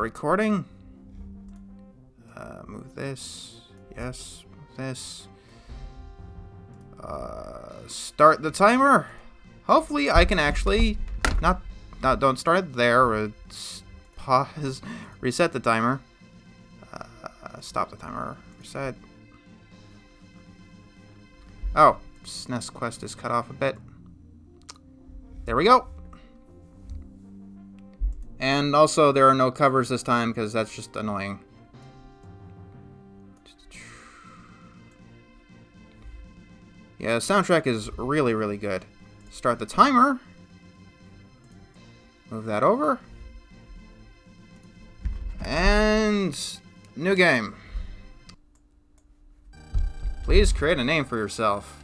recording. Move this. Yes, move this. Start the timer. Hopefully I can actually don't start it there. Pause. Reset the timer. Stop the timer. Reset. Oh, SNES quest is cut off a bit. There we go. And also, there are no covers this time because that's just annoying. Yeah, the soundtrack is really, really good. Start the timer. Move that over. And new game. Please create a name for yourself.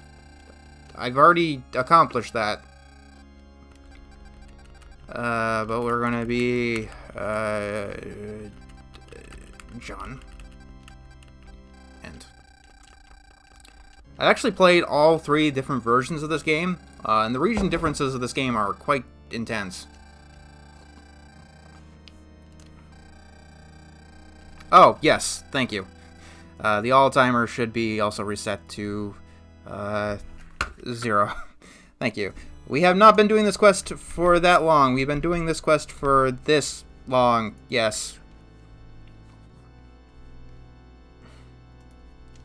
I've already accomplished that. But we're gonna be John. And I've actually played all 3 different versions of this game, and the region differences of this game are quite intense. Oh, yes, thank you. The all-timer should be also reset to 0. Thank you. We have not been doing this quest for that long. We've been doing this quest for this long. Yes.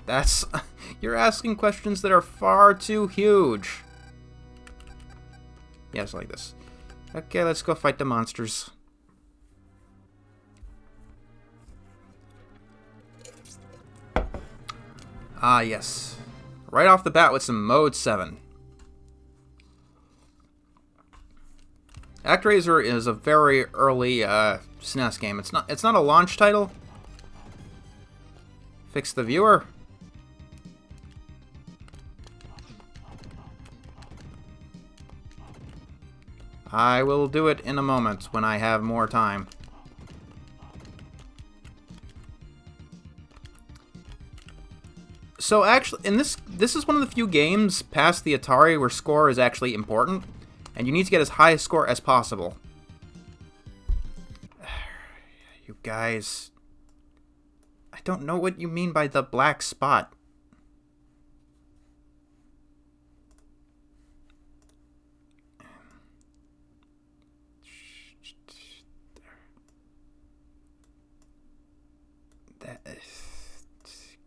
That's... You're asking questions that are far too huge. Yes, like this. Okay, let's go fight the monsters. Ah, yes. Right off the bat with some Mode 7. ActRaiser is a very early SNES game. It's not a launch title. Fix the viewer. I will do it in a moment when I have more time. So actually, this is one of the few games past the Atari where score is actually important, and you need to get as high a score as possible. You guys, I don't know what you mean by the black spot.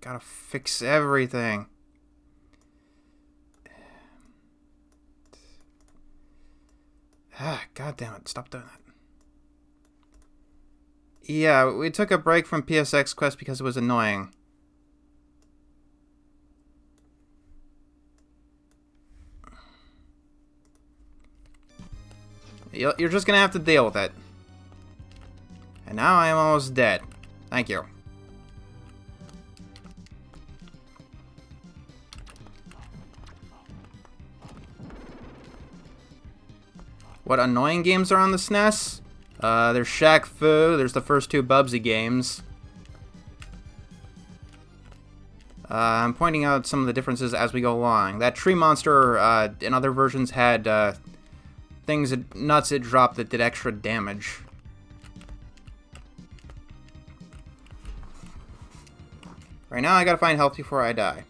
Gotta fix everything. God damn it, stop doing that. Yeah, we took a break from PSX Quest because it was annoying. You're just gonna have to deal with it. And now I am almost dead. Thank you. What annoying games are on the SNES? There's Shaq Fu, there's the first 2 Bubsy games. I'm pointing out some of the differences as we go along. That tree monster in other versions had nuts it dropped that did extra damage. Right now I gotta find health before I die.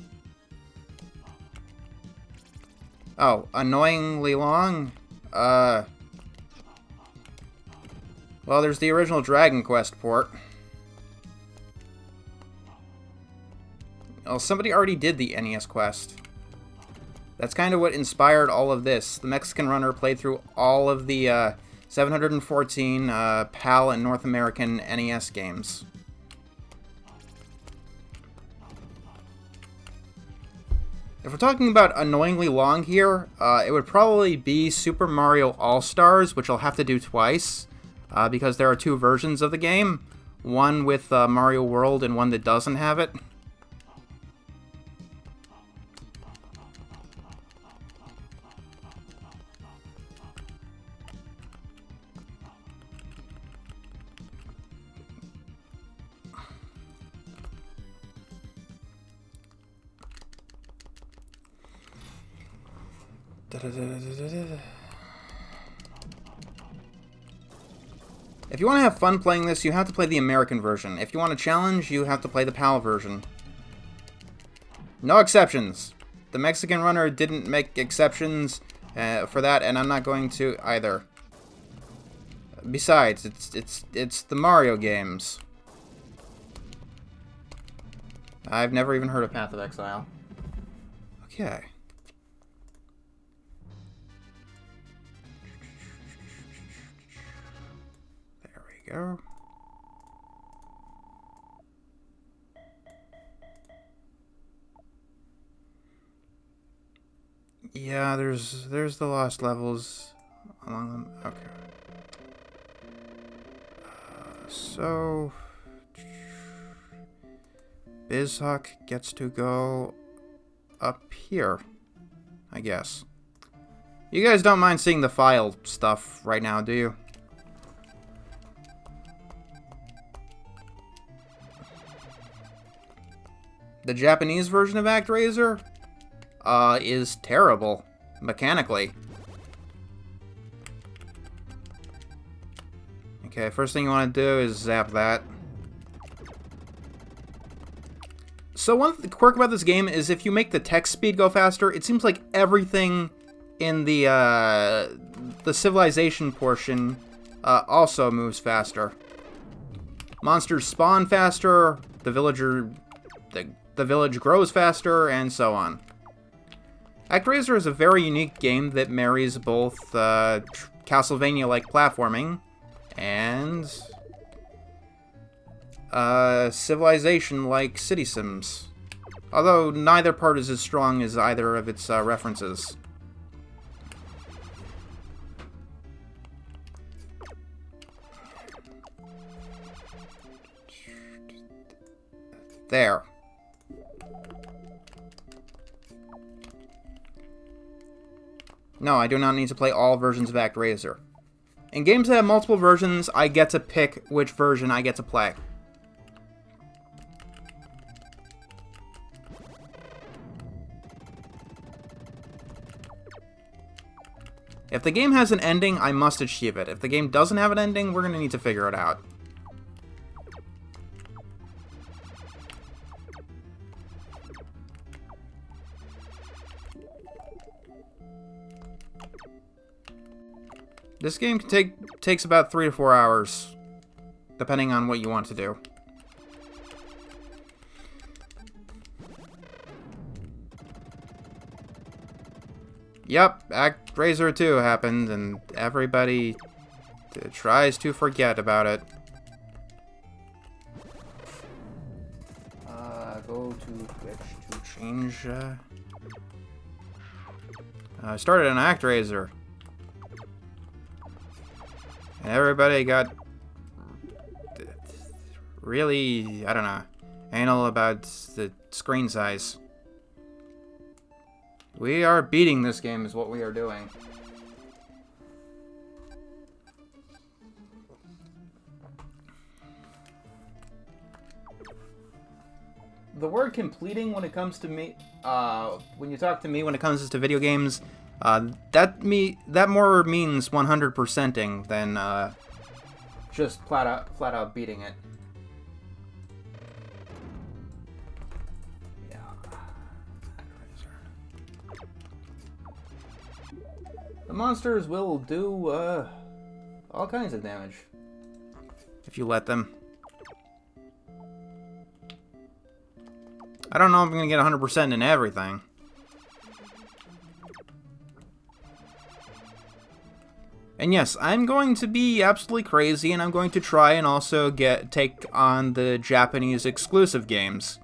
Oh, annoyingly long? Well, there's the original Dragon Quest port. Well, somebody already did the NES quest. That's kind of what inspired all of this. The Mexican runner played through all of the 714 PAL and North American NES games. If we're talking about annoyingly long here, it would probably be Super Mario All-Stars, which I'll have to do twice, because there are 2 versions of the game. One with Mario World and one that doesn't have it. If you want to have fun playing this, you have to play the American version. If you want a challenge, you have to play the PAL version. No exceptions. The Mexican runner didn't make exceptions for that, and I'm not going to either. Besides, it's the Mario games. I've never even heard of Path of Exile. Okay. There we go. Yeah, there's the lost levels along them. Okay. So Bizhawk gets to go up here, I guess. You guys don't mind seeing the file stuff right now, do you? The Japanese version of ActRaiser is terrible mechanically. Okay, first thing you want to do is zap that. So one quirk about this game is if you make the text speed go faster, it seems like everything in the civilization portion also moves faster. Monsters spawn faster, the village grows faster, and so on. ActRaiser is a very unique game that marries both Castlevania-like platforming and Civilization-like city sims. Although neither part is as strong as either of its references. There. No, I do not need to play all versions of ActRaiser. In games that have multiple versions, I get to pick which version I get to play. If the game has an ending, I must achieve it. If the game doesn't have an ending, we're going to need to figure it out. This game takes about 3 to 4 hours, depending on what you want to do. Yep, ActRaiser 2 happened, and everybody tries to forget about it. Go to Twitch to change. I started an ActRaiser. And everybody got really, I don't know, anal about the screen size. We are beating this game is what we are doing. The word completing when it comes to me, when you talk to me when it comes to video games, that more means 100%ing than just flat out beating it. Yeah. The monsters will do all kinds of damage if you let them. I don't know if I'm gonna get 100% in everything. And yes, I'm going to be absolutely crazy, and I'm going to try and also take on the Japanese exclusive games.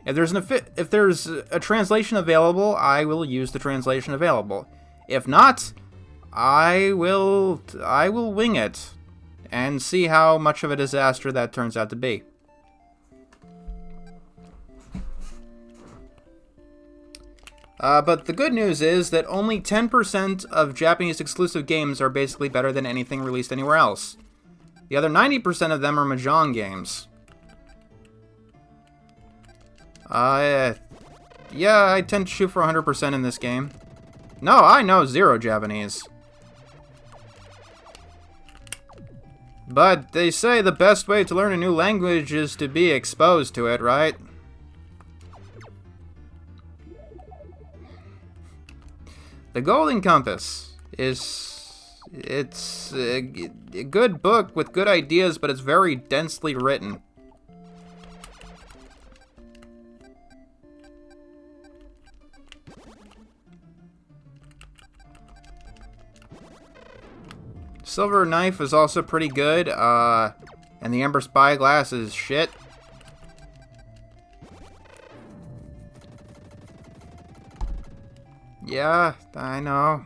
If there's a translation available, I will use the translation available. If not, I will wing it and see how much of a disaster that turns out to be. But the good news is that only 10% of Japanese exclusive games are basically better than anything released anywhere else. The other 90% of them are Mahjong games. Yeah, I tend to shoot for 100% in this game. No, I know zero Japanese. But they say the best way to learn a new language is to be exposed to it, right? The Golden Compass it's a good book with good ideas, but it's very densely written. Silver Knife is also pretty good, and the Ember Spyglass is shit. Yeah, I know.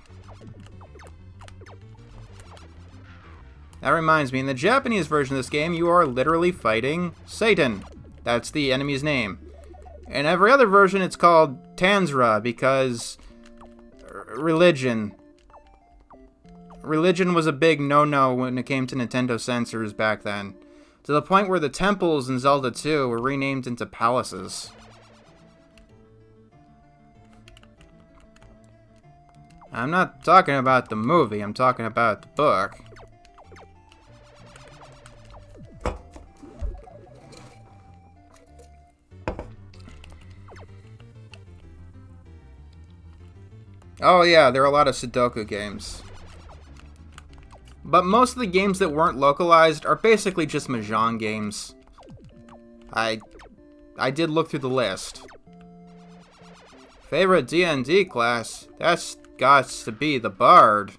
That reminds me, in the Japanese version of this game, you are literally fighting Satan. That's the enemy's name. In every other version, it's called Tanzra, because religion. Religion was a big no-no when it came to Nintendo censors back then. To the point where the temples in Zelda 2 were renamed into palaces. I'm not talking about the movie, I'm talking about the book. Oh yeah, there are a lot of Sudoku games. But most of the games that weren't localized are basically just Mahjong games. I did look through the list. Favorite D&D class? That's gots to be the Bard.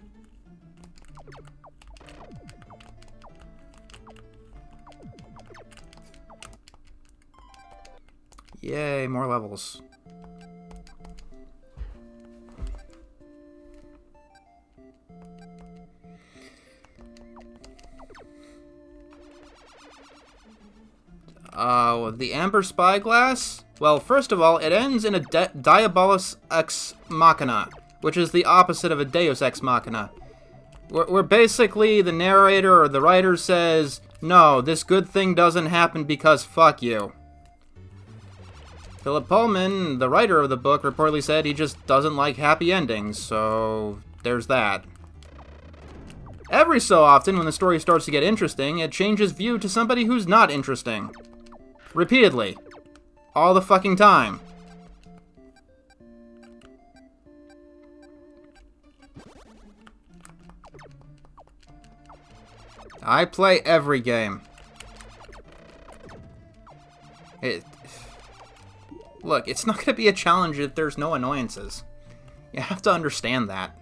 Yay, more levels. The Amber Spyglass? Well, first of all, it ends in a Diabolus Ex Machina, which is the opposite of a Deus Ex Machina. Where basically the narrator or the writer says, no, this good thing doesn't happen because fuck you. Philip Pullman, the writer of the book, reportedly said he just doesn't like happy endings, so there's that. Every so often, when the story starts to get interesting, it changes view to somebody who's not interesting. Repeatedly. All the fucking time. I play every game. Look, it's not going to be a challenge if there's no annoyances. You have to understand that.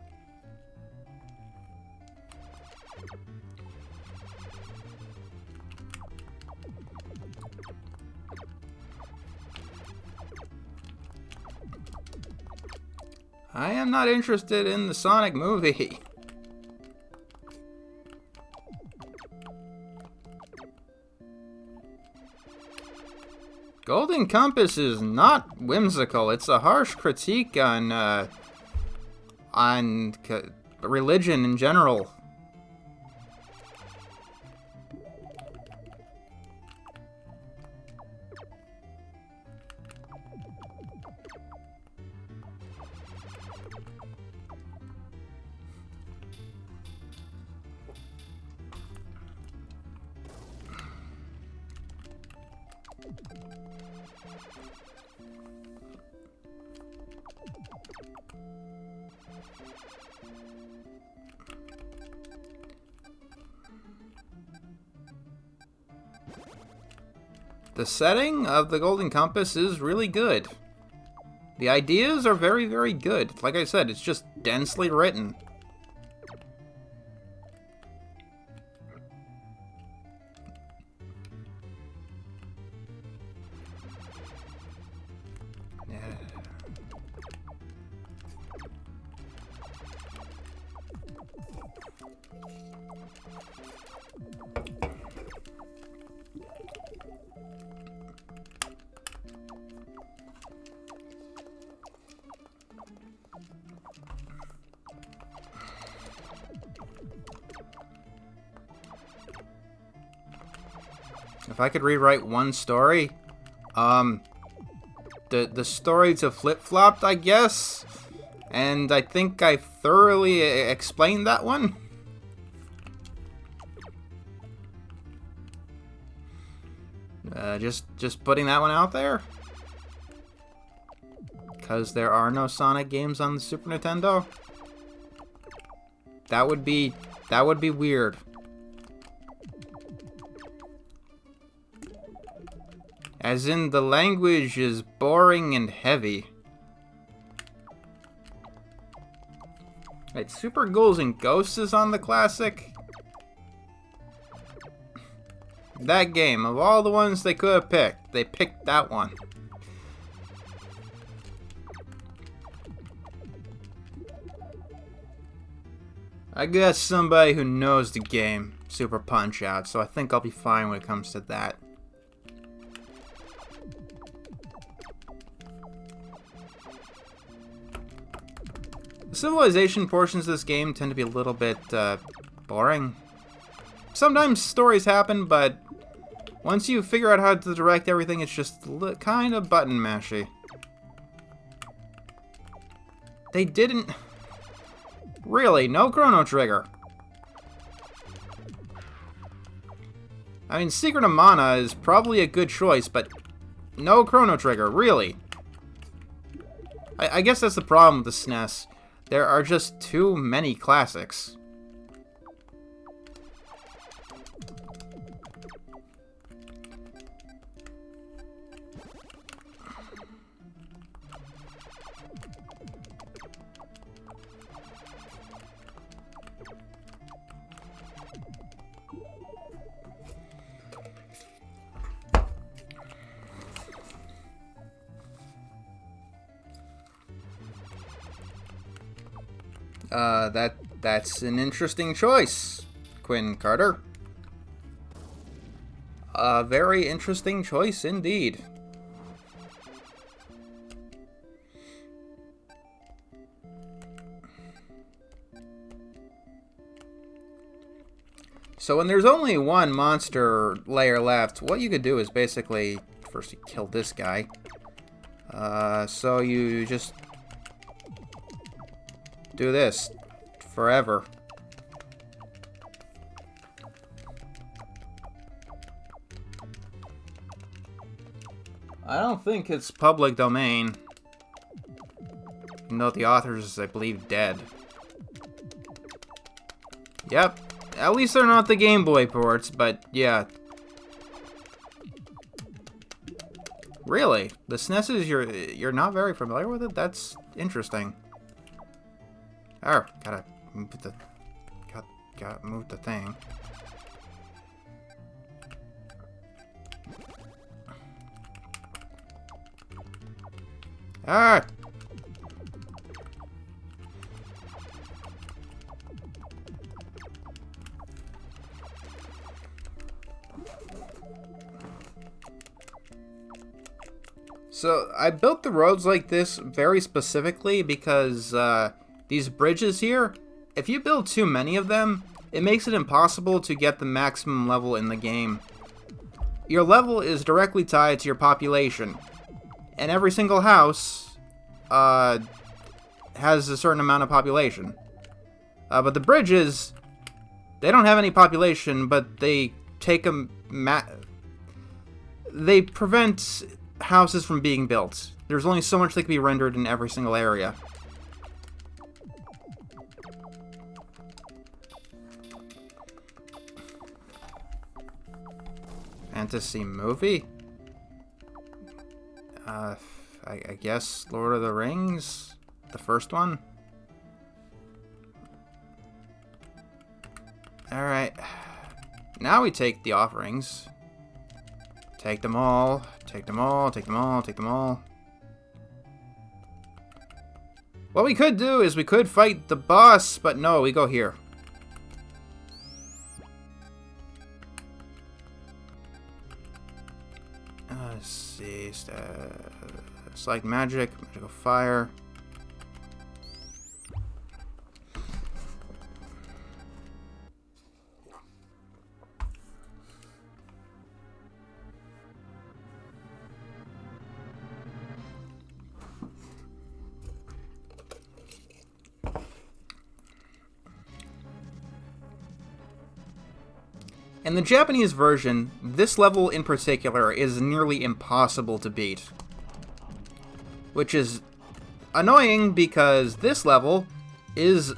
I am not interested in the Sonic movie. Golden Compass is not whimsical. It's a harsh critique on religion in general. The setting of the Golden Compass is really good. The ideas are very, very good. Like I said, it's just densely written. If I could rewrite one story, the story to Flip-Flopped, I guess, and I think I thoroughly explained that one. Just putting that one out there. Because there are no Sonic games on the Super Nintendo. That would be weird. As in, the language is boring and heavy. Right, Super Ghouls and Ghosts is on the classic. That game, of all the ones they could have picked, they picked that one. I guess somebody who knows the game, Super Punch-Out, so I think I'll be fine when it comes to that. The civilization portions of this game tend to be a little bit boring. Sometimes stories happen, but once you figure out how to direct everything, it's just kind of button mashy. They didn't... Really, no Chrono Trigger. I mean, Secret of Mana is probably a good choice, but no Chrono Trigger, really. I guess that's the problem with the SNES. There are just too many classics. That's an interesting choice, Quinn Carter. A very interesting choice indeed. So when there's only one monster layer left, what you could do is basically, first you kill this guy. So you just do this forever. I don't think it's public domain. Even though the author is, I believe, dead. Yep. At least they're not the Game Boy ports, but yeah. Really? The SNES you're not very familiar with it? That's interesting. Oh, gotta move the thing. Ah! So, I built the roads like this very specifically because, these bridges here, if you build too many of them, it makes it impossible to get the maximum level in the game. Your level is directly tied to your population, and every single house has a certain amount of population. But the bridges, they don't have any population, but they take they prevent houses from being built. There's only so much that can be rendered in every single area. Fantasy movie? I guess Lord of the Rings? The first one? Alright. Now we take the offerings. Take them all. Take them all. Take them all. Take them all. What we could do is we could fight the boss, but no, we go here. Let's see. Select magic. Magical fire. In the Japanese version, this level in particular is nearly impossible to beat. Which is annoying because this level is...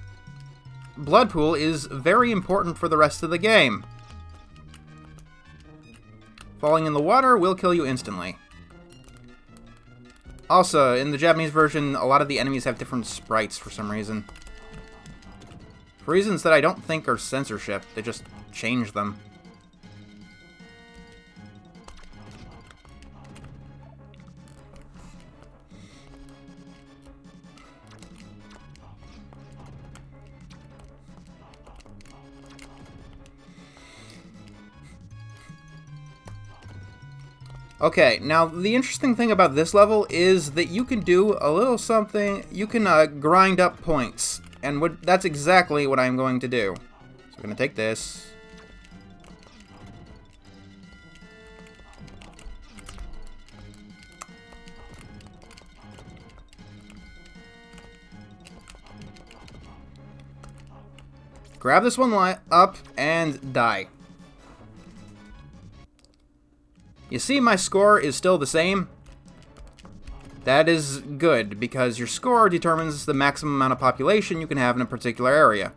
Blood Pool is very important for the rest of the game. Falling in the water will kill you instantly. Also, in the Japanese version, a lot of the enemies have different sprites for some reason. For reasons that I don't think are censorship, they just change them. Okay, now the interesting thing about this level is that you can do a little something, you can grind up points, and that's exactly what I'm going to do. So I'm going to take this. Grab this one up and die. You see, my score is still the same. That is good, because your score determines the maximum amount of population you can have in a particular area.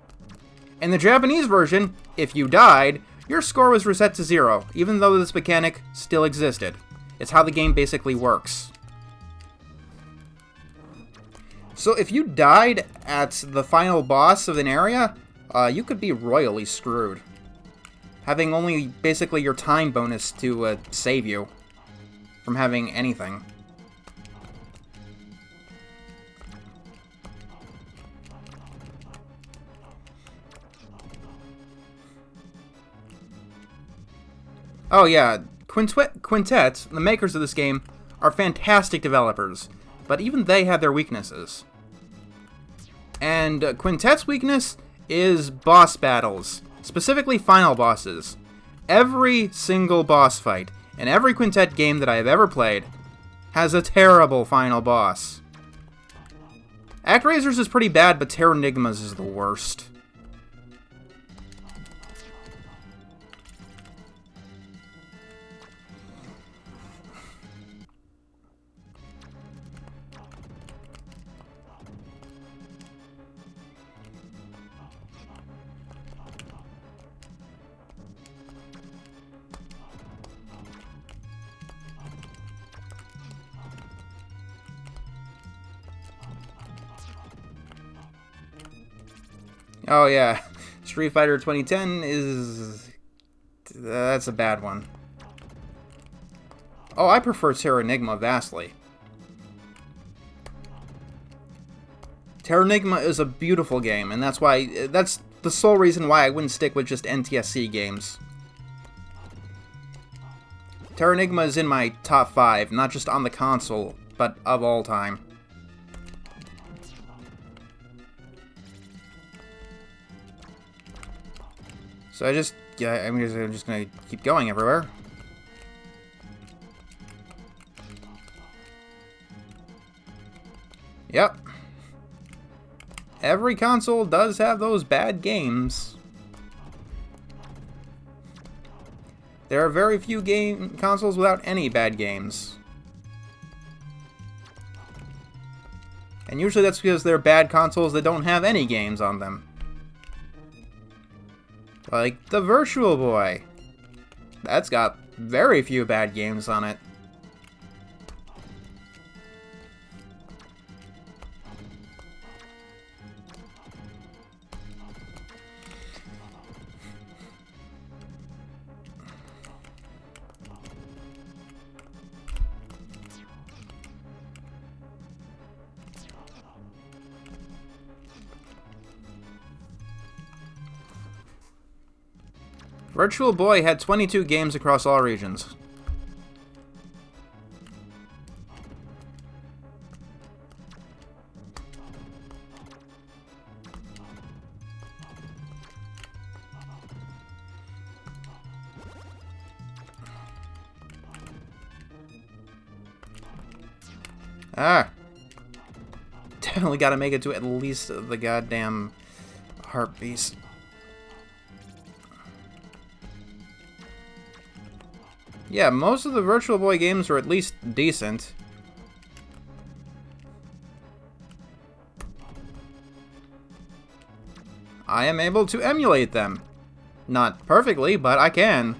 In the Japanese version, if you died, your score was reset to 0, even though this mechanic still existed. It's how the game basically works. So if you died at the final boss of an area, you could be royally screwed. Having only basically your time bonus to save you from having anything. Oh yeah, Quintet, the makers of this game, are fantastic developers, but even they have their weaknesses. And Quintet's weakness is boss battles. Specifically final bosses. Every single boss fight in every Quintet game that I have ever played has a terrible final boss. ActRaiser's is pretty bad, but Terranigma's is the worst. Oh yeah, Street Fighter 2010 is... that's a bad one. Oh, I prefer Terranigma vastly. Terranigma is a beautiful game, and that's the sole reason why I wouldn't stick with just NTSC games. Terranigma is in my top 5, not just on the console, but of all time. So I'm just gonna keep going everywhere. Yep. Every console does have those bad games. There are very few consoles without any bad games. And usually that's because they're bad consoles that don't have any games on them. Like the Virtual Boy. That's got very few bad games on it. Virtual Boy had 22 games across all regions. Ah. Definitely gotta make it to at least the goddamn Heart Beast. Yeah, most of the Virtual Boy games were at least decent. I am able to emulate them. Not perfectly, but I can.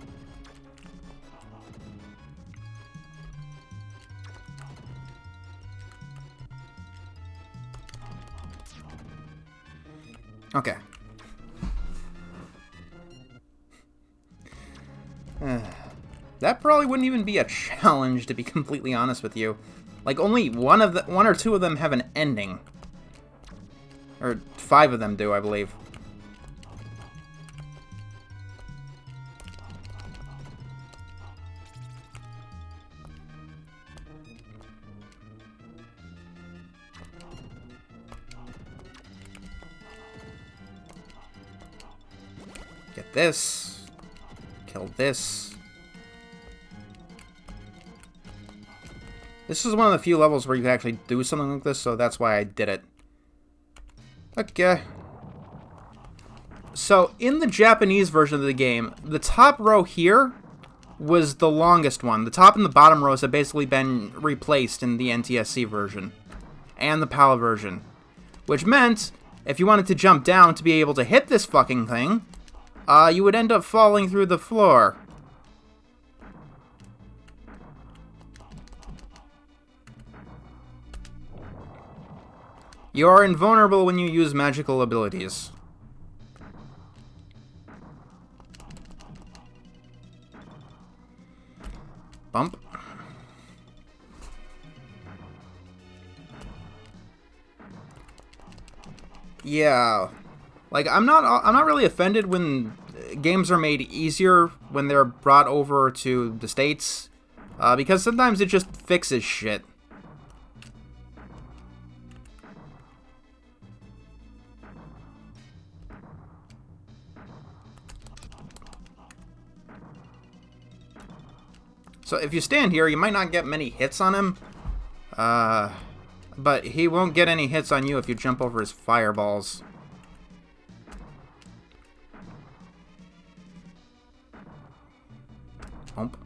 Okay. That probably wouldn't even be a challenge, to be completely honest with you. Like, only one or two of them have an ending. Or 5 of them do, I believe. Get this. Kill this. This is one of the few levels where you can actually do something like this, so that's why I did it. Okay. So, in the Japanese version of the game, the top row here was the longest one. The top and the bottom rows have basically been replaced in the NTSC version. And the PAL version. Which meant, if you wanted to jump down to be able to hit this fucking thing, you would end up falling through the floor. You are invulnerable when you use magical abilities. Bump. Yeah. Like, I'm not really offended when games are made easier when they're brought over to the States, because sometimes it just fixes shit. So if you stand here, you might not get many hits on him, but he won't get any hits on you if you jump over his fireballs. Bump.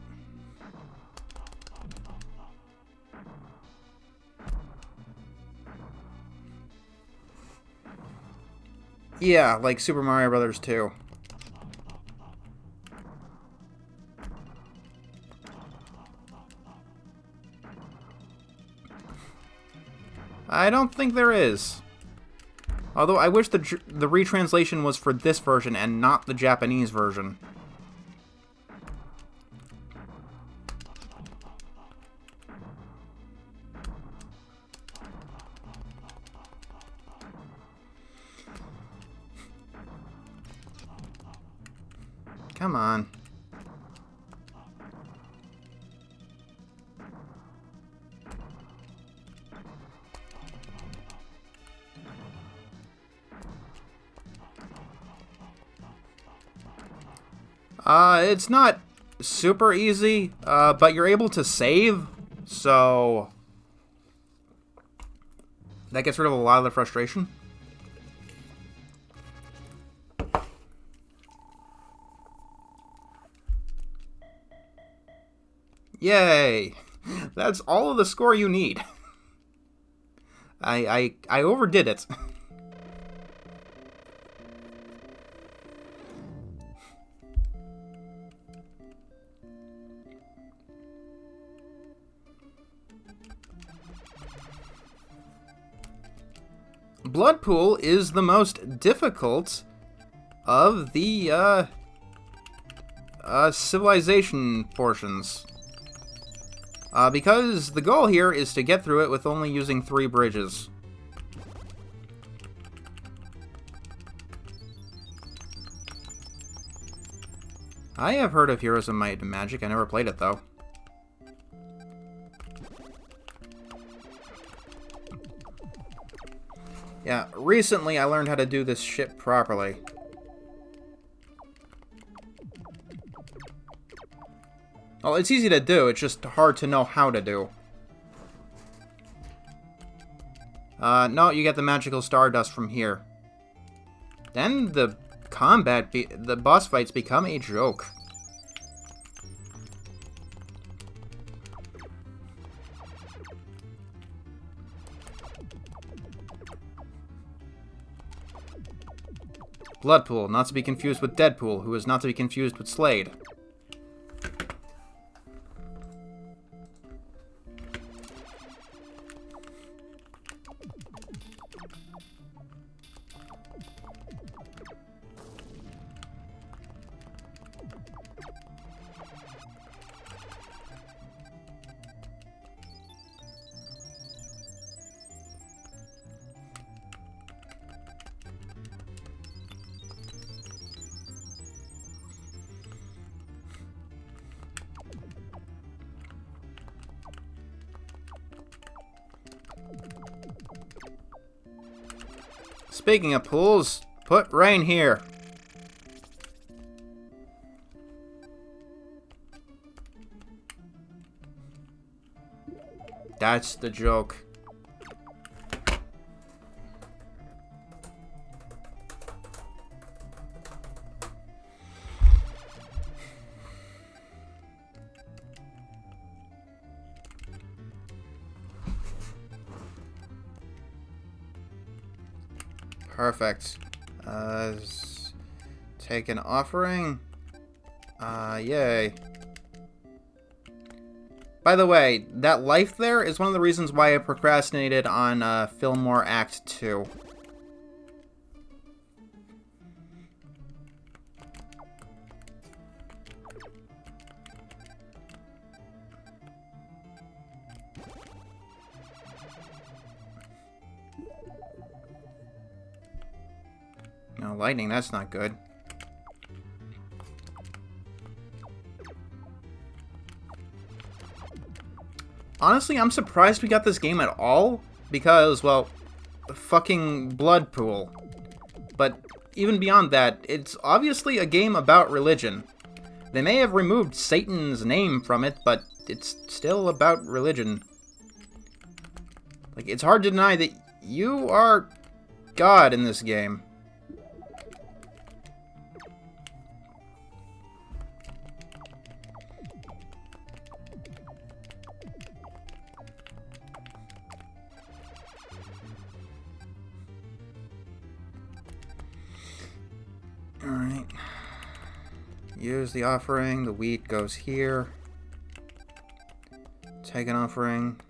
Yeah, like Super Mario Brothers 2. I don't think there is. Although I wish the retranslation was for this version and not the Japanese version. Come on. It's not super easy, but you're able to save, so that gets rid of a lot of the frustration. Yay! That's all of the score you need. I overdid it. Blood Pool is the most difficult of the civilization portions. Because the goal here is to get through it with only using 3 bridges. I have heard of Heroes of Might and Magic. I never played it, though. Yeah, recently I learned how to do this shit properly. Well, it's easy to do, it's just hard to know how to do. No, you get the magical stardust from here. Then the boss fights become a joke. Bloodpool, not to be confused with Deadpool, who is not to be confused with Slade. Speaking of pools, put Rain here. That's the joke. Perfect. Take an offering. Yay. By the way, that life there is one of the reasons why I procrastinated on Fillmore Act 2. No, lightning, that's not good. Honestly, I'm surprised we got this game at all, because, well, fucking Bloodpool. But even beyond that, it's obviously a game about religion. They may have removed Satan's name from it, but it's still about religion. Like, it's hard to deny that you are God in this game. Alright. Use the offering. The wheat goes here. Take an offering.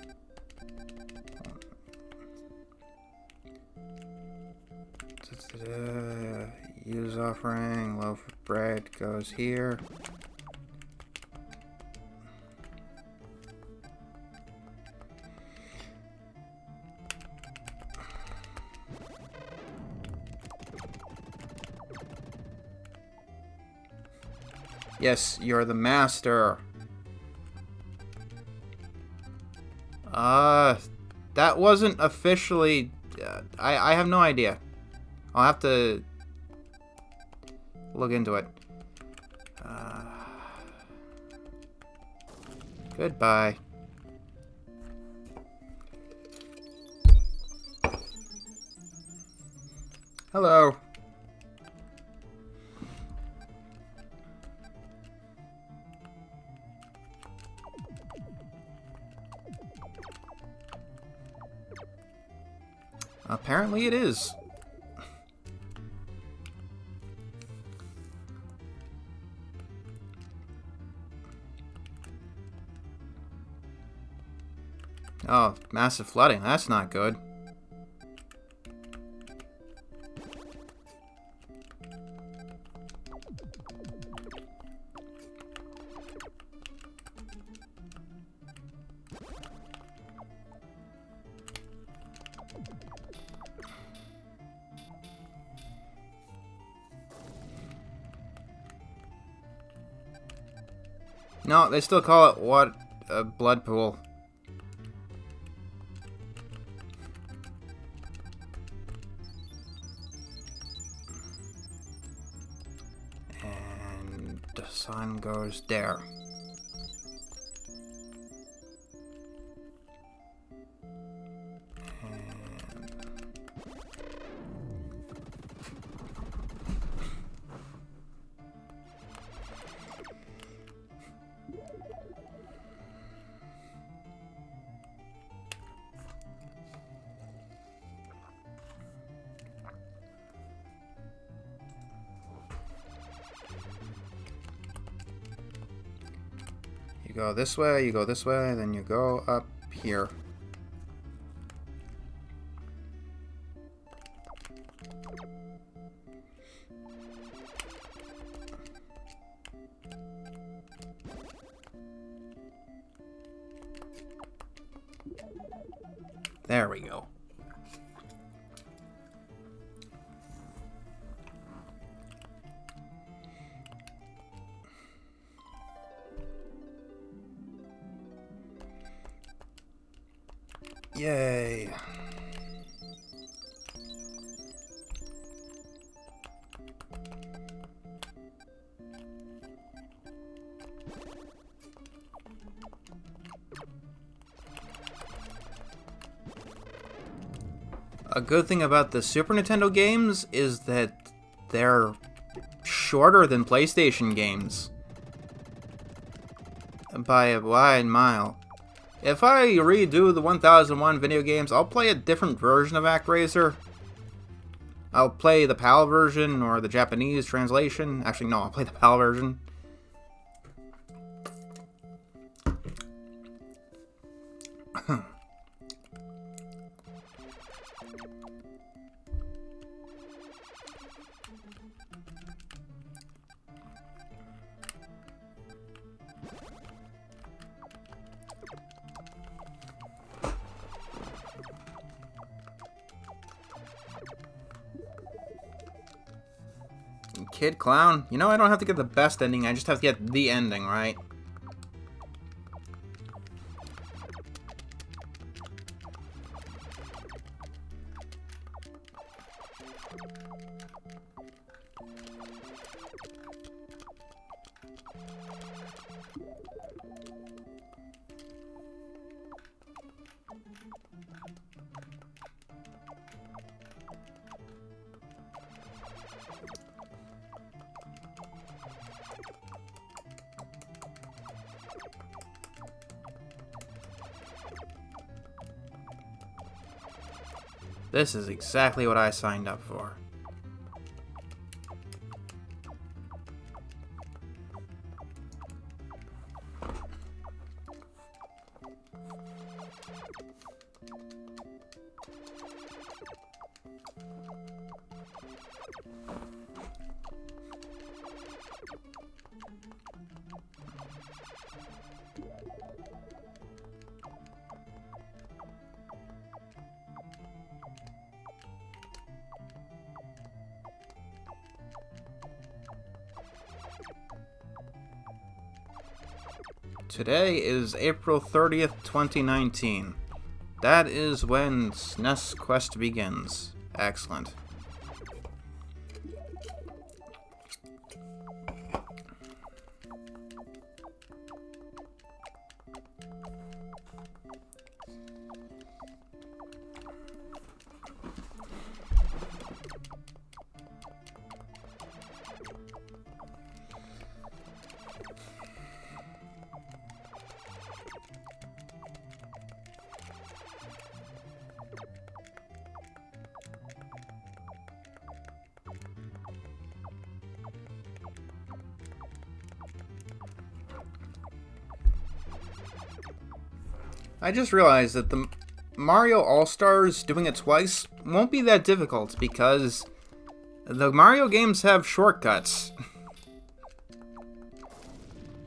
Use offering. Loaf of bread goes here. Yes, you're the master. That wasn't officially... I have no idea. I'll have to look into it. Goodbye. Hello. Apparently it is. Oh, massive flooding. That's not good. No, they still call it what? A blood pool. And the sun goes there. go this way, you go this way, then you go up here. There we go. Yay. A good thing about the Super Nintendo games is that they're shorter than PlayStation games. By a wide mile. If I redo the 1001 video games, I'll play a different version of ActRaiser. I'll play the PAL version or the Japanese translation. Actually, no, I'll play the PAL version. Kid Clown? You know, I don't have to get the best ending, I just have to get the ending, right? This is exactly what I signed up for. Today is April 30th, 2019. That is when SNES Quest begins. Excellent. I just realized that the Mario All-Stars doing it twice won't be that difficult because the Mario games have shortcuts.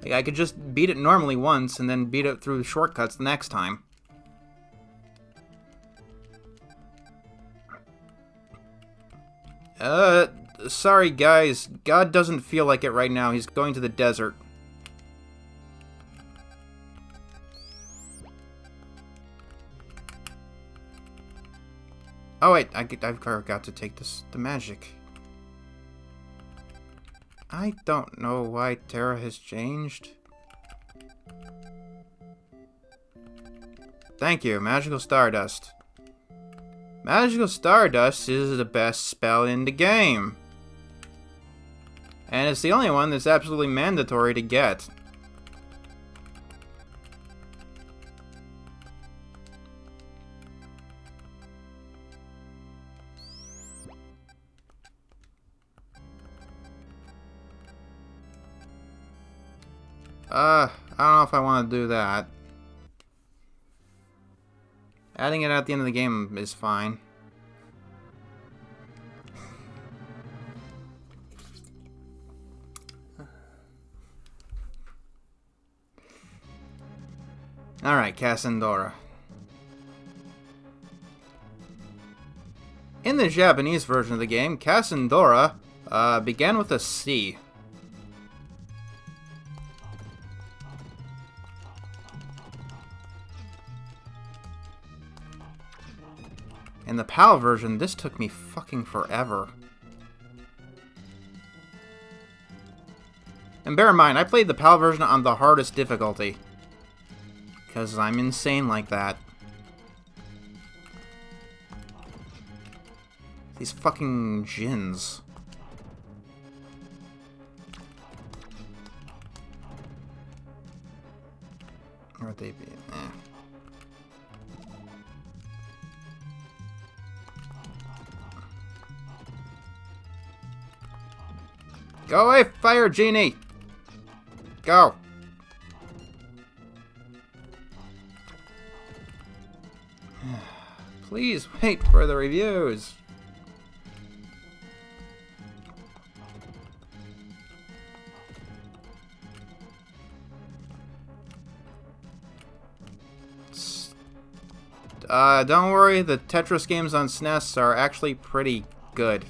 Like, I could just beat it normally once and then beat it through shortcuts the next time. Sorry guys, God doesn't feel like it right now. He's going to the desert. Oh wait, I've got to take the magic. I don't know why Terra has changed. Thank you, Magical Stardust. Magical Stardust is the best spell in the game. And it's the only one that's absolutely mandatory to get. I don't know if I want to do that. Adding it at the end of the game is fine. Alright, Cassandra. In the Japanese version of the game, Cassandra began with a C. In the PAL version, this took me fucking forever. And bear in mind, I played the PAL version on the hardest difficulty. Because I'm insane like that. These fucking djinns. Where'd they be? Go away, fire genie! Go! Please wait for the reviews. Don't worry, the Tetris games on SNES are actually pretty good.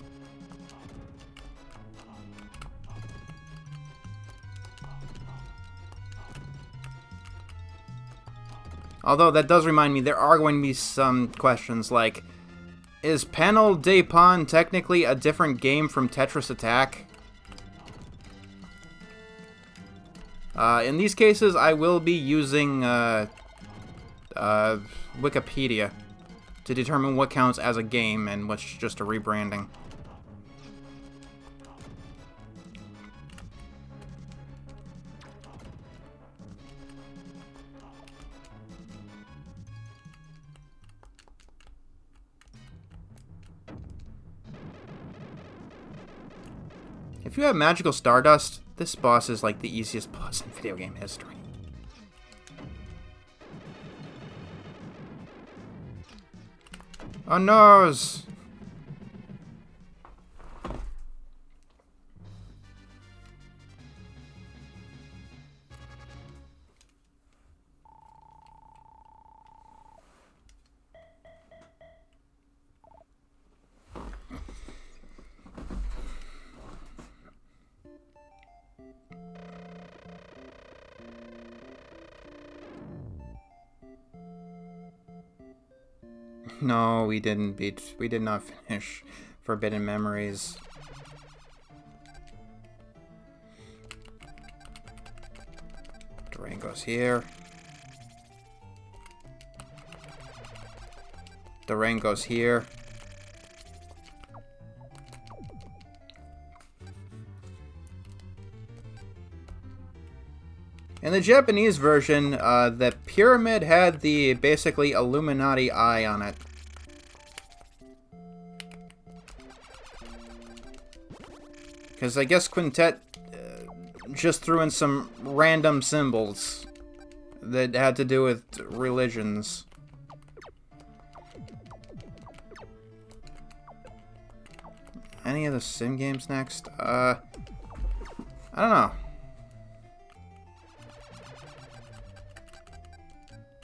Although, that does remind me, there are going to be some questions like, is Panel de Pon technically a different game from Tetris Attack? In these cases, I will be using Wikipedia to determine what counts as a game and what's just a rebranding. If you have Magical Stardust, this boss is like the easiest boss in video game history. Oh noes! No, we did not finish Forbidden Memories. Terrain goes here. The rain goes here. In the Japanese version, the pyramid had the basically Illuminati eye on it. Because I guess Quintet just threw in some random symbols that had to do with religions. Any of the sim games next? I don't know.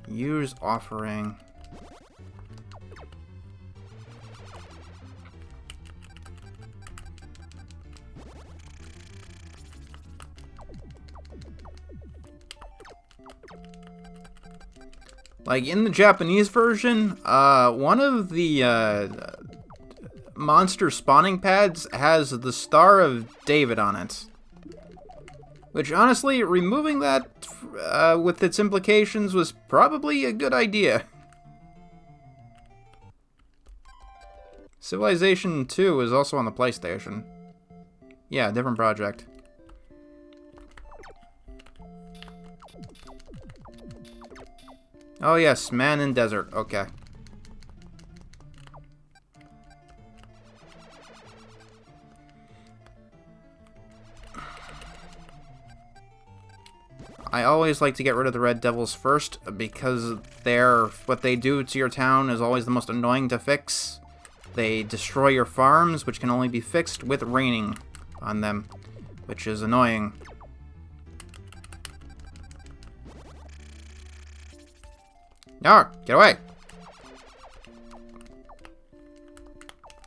Year's Offering. Like, in the Japanese version, one of the monster spawning pads has the Star of David on it. Which, honestly, removing that with its implications was probably a good idea. Civilization 2 is also on the PlayStation. Yeah, different project. Oh yes, Man in Desert. Okay. I always like to get rid of the Red Devils first, because what they do to your town is always the most annoying to fix. They destroy your farms, which can only be fixed with raining on them, which is annoying. No, get away!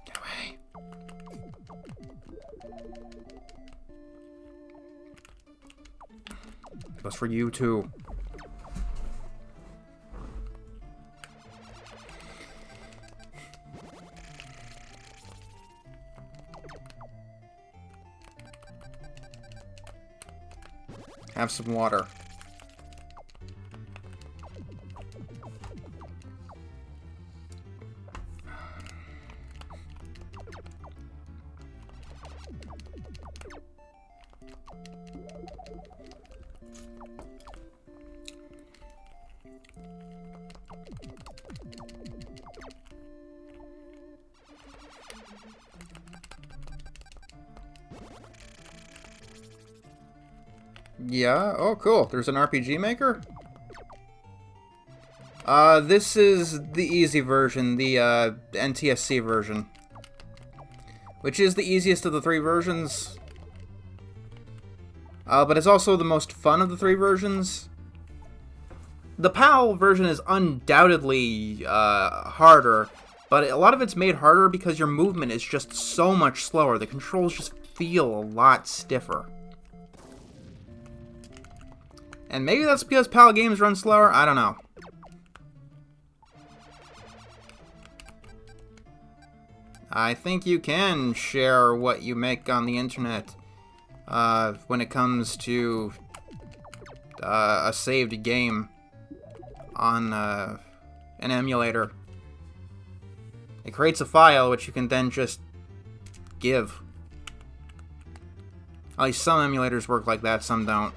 Get away. It goes for you too. Have some water. Yeah, oh cool, there's an RPG Maker? This is the easy version, the NTSC version. Which is the easiest of the 3 versions. But it's also the most fun of the 3 versions. The PAL version is undoubtedly harder, but a lot of it's made harder because your movement is just so much slower. The controls just feel a lot stiffer. And maybe that's because PAL games run slower, I don't know. I think you can share what you make on the internet when it comes to a saved game on an emulator. It creates a file which you can then just give. At least some emulators work like that, some don't.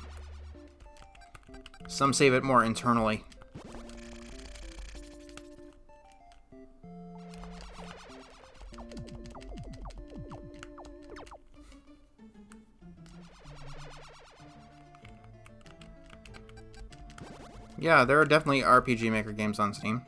Some save it more internally. Yeah, there are definitely RPG Maker games on Steam.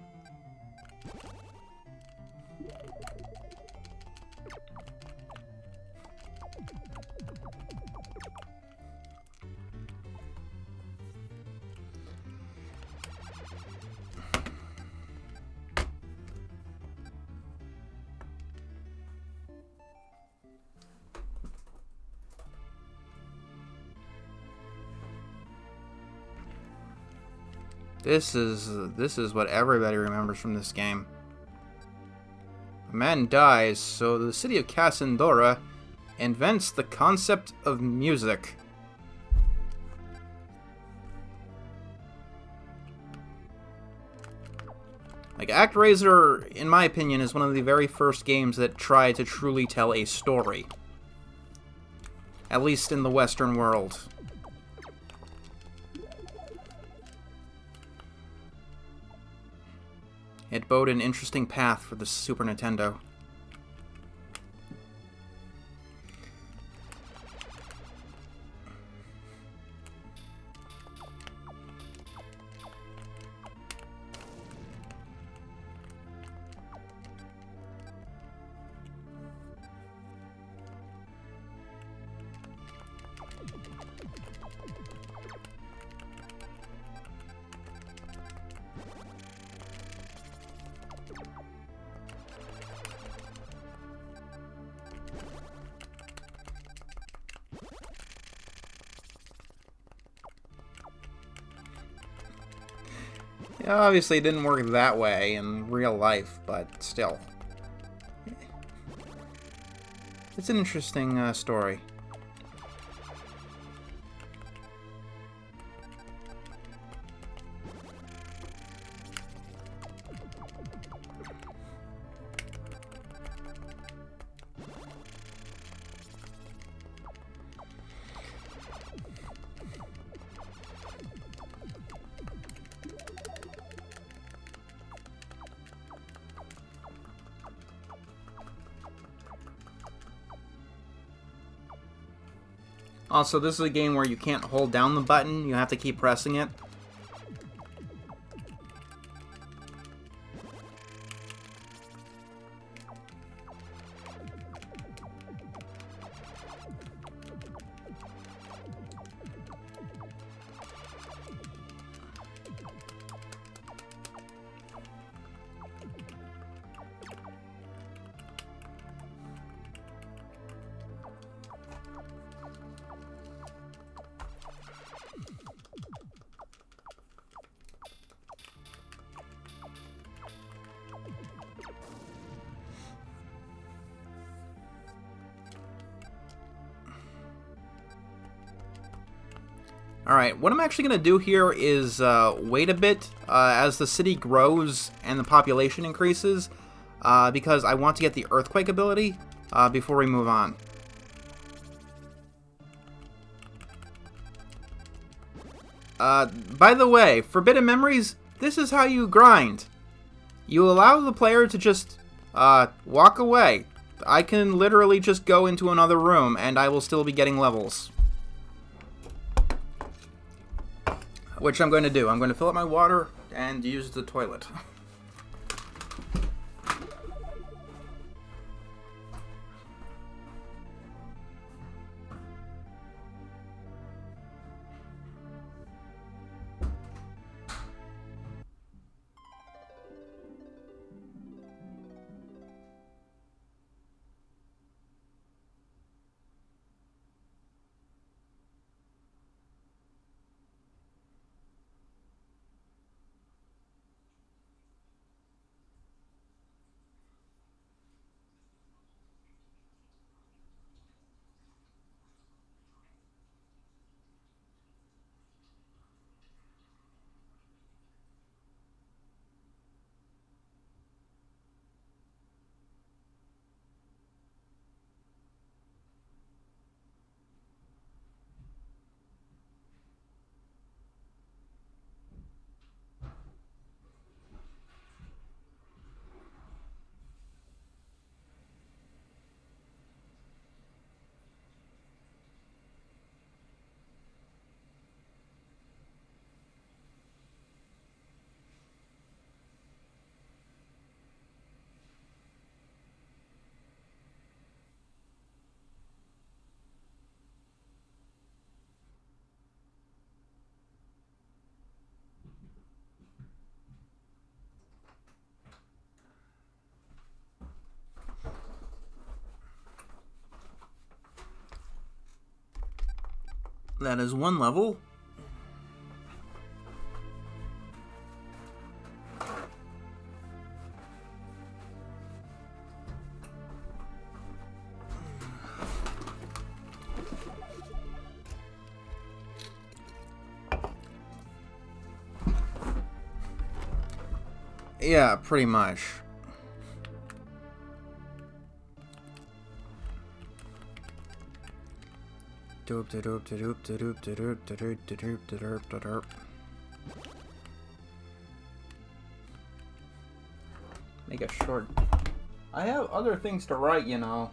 This is what everybody remembers from this game. A man dies, so the city of Cassandora invents the concept of music. Like, ActRaiser, in my opinion, is one of the very first games that tried to truly tell a story. At least in the Western world. It bode an interesting path for the Super Nintendo. Yeah, obviously it didn't work that way in real life, but still. It's an interesting story. Also, this is a game where you can't hold down the button, you have to keep pressing it. Alright, what I'm actually going to do here is wait a bit as the city grows and the population increases, because I want to get the earthquake ability before we move on. By the way, Forbidden Memories, this is how you grind. You allow the player to just walk away. I can literally just go into another room and I will still be getting levels. Which I'm going to do. I'm going to fill up my water and use the toilet. That is one level. Yeah, pretty much. Make it short. I have other things to write, you know.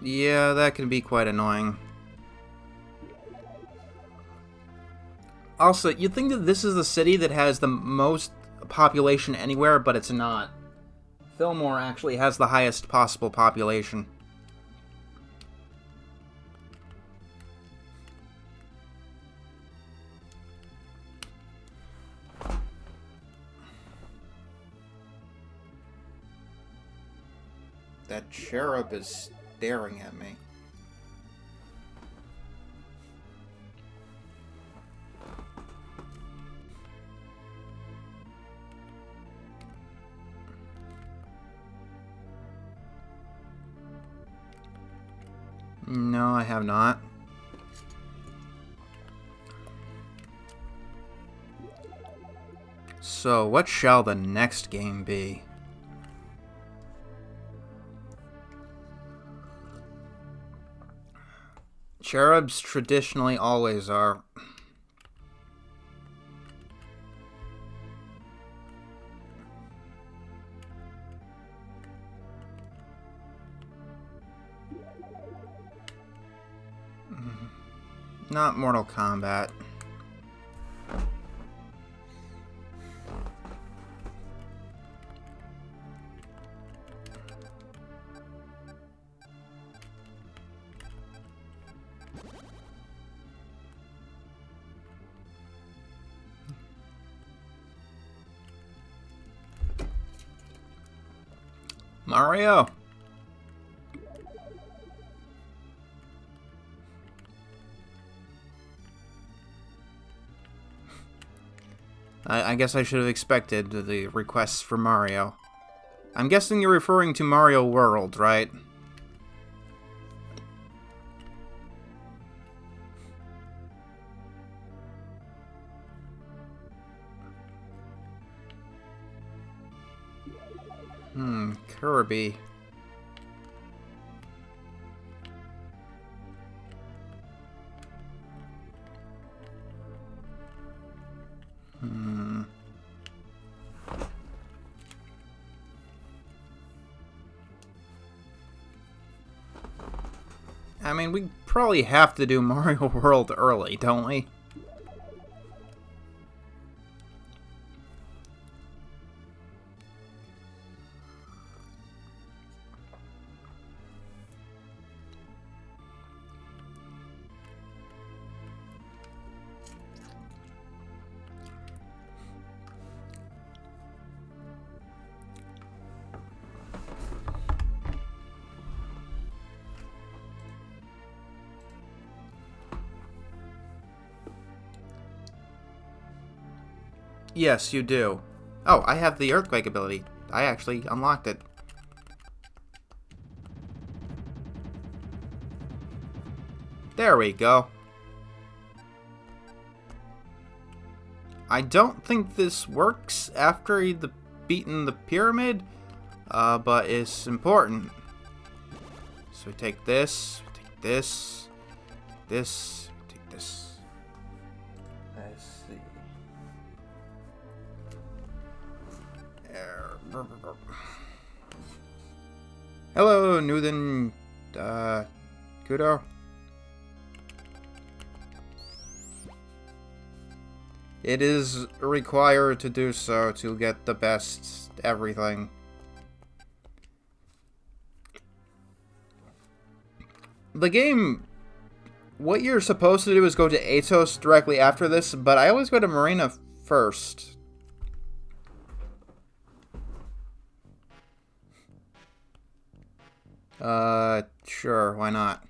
Yeah, that can be quite annoying. Also, you'd think that this is the city that has the most population anywhere, but it's not. Fillmore actually has the highest possible population. That cherub is staring at me. No, I have not. So, what shall the next game be? Cherubs traditionally always are. Not Mortal Kombat. Mario. I guess I should have expected the requests for Mario. I'm guessing you're referring to Mario World, right? Kirby. I mean, we probably have to do Mario World early, don't we? Yes, you do. Oh, I have the earthquake ability. I actually unlocked it. There we go. I don't think this works after you've beaten the pyramid, but it's important. So we take this, we take this, this, we take this. Let's see. Hello, Nuthen, Kudo. It is required to do so to get the best everything. The game, what you're supposed to do is go to Atos directly after this, but I always go to Marina first. Sure, why not?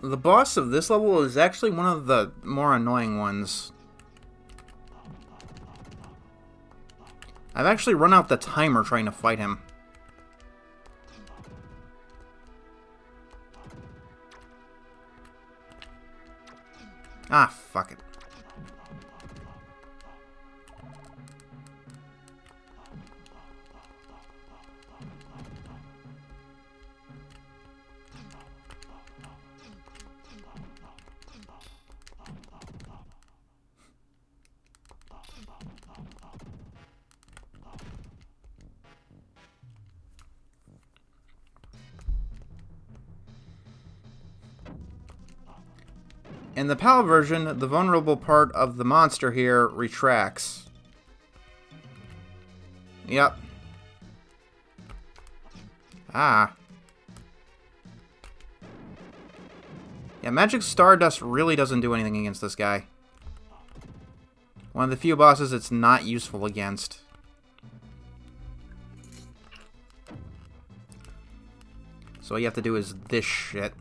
The boss of this level is actually one of the more annoying ones. I've actually run out the timer trying to fight him. Ah, fuck it. In the PAL version, the vulnerable part of the monster here retracts. Yep. Ah. Yeah, Magic Stardust really doesn't do anything against this guy. One of the few bosses it's not useful against. So all you have to do is this shit.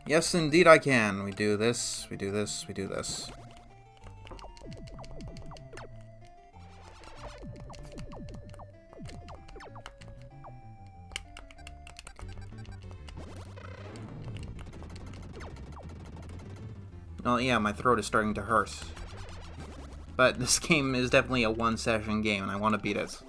Yes, indeed I can. We do this, we do this, we do this. Well, yeah, my throat is starting to hurt. But this game is definitely a one-session game, and I want to beat it.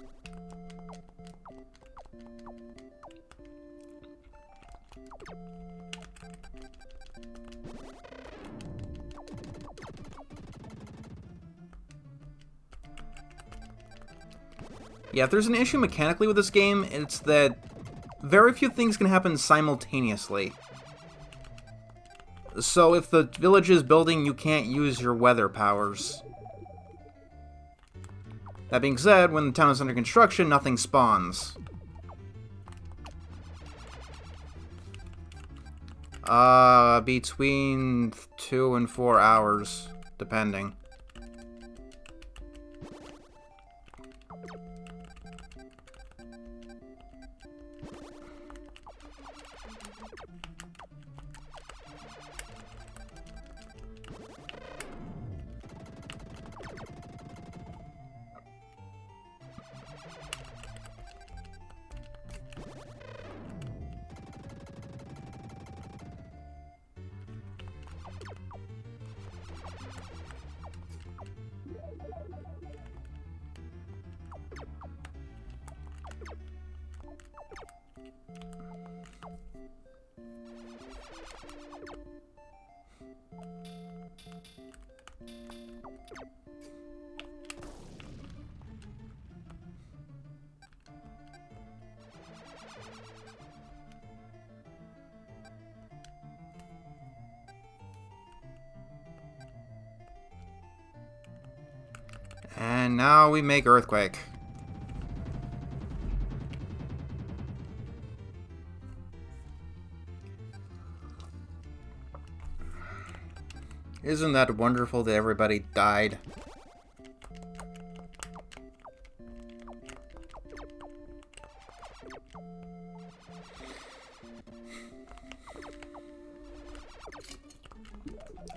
Yeah, if there's an issue mechanically with this game, it's that very few things can happen simultaneously. So if the village is building, you can't use your weather powers. That being said, when the town is under construction, nothing spawns. Between 2 and 4 hours, depending. And now we make Earthquake. Isn't that wonderful that everybody died?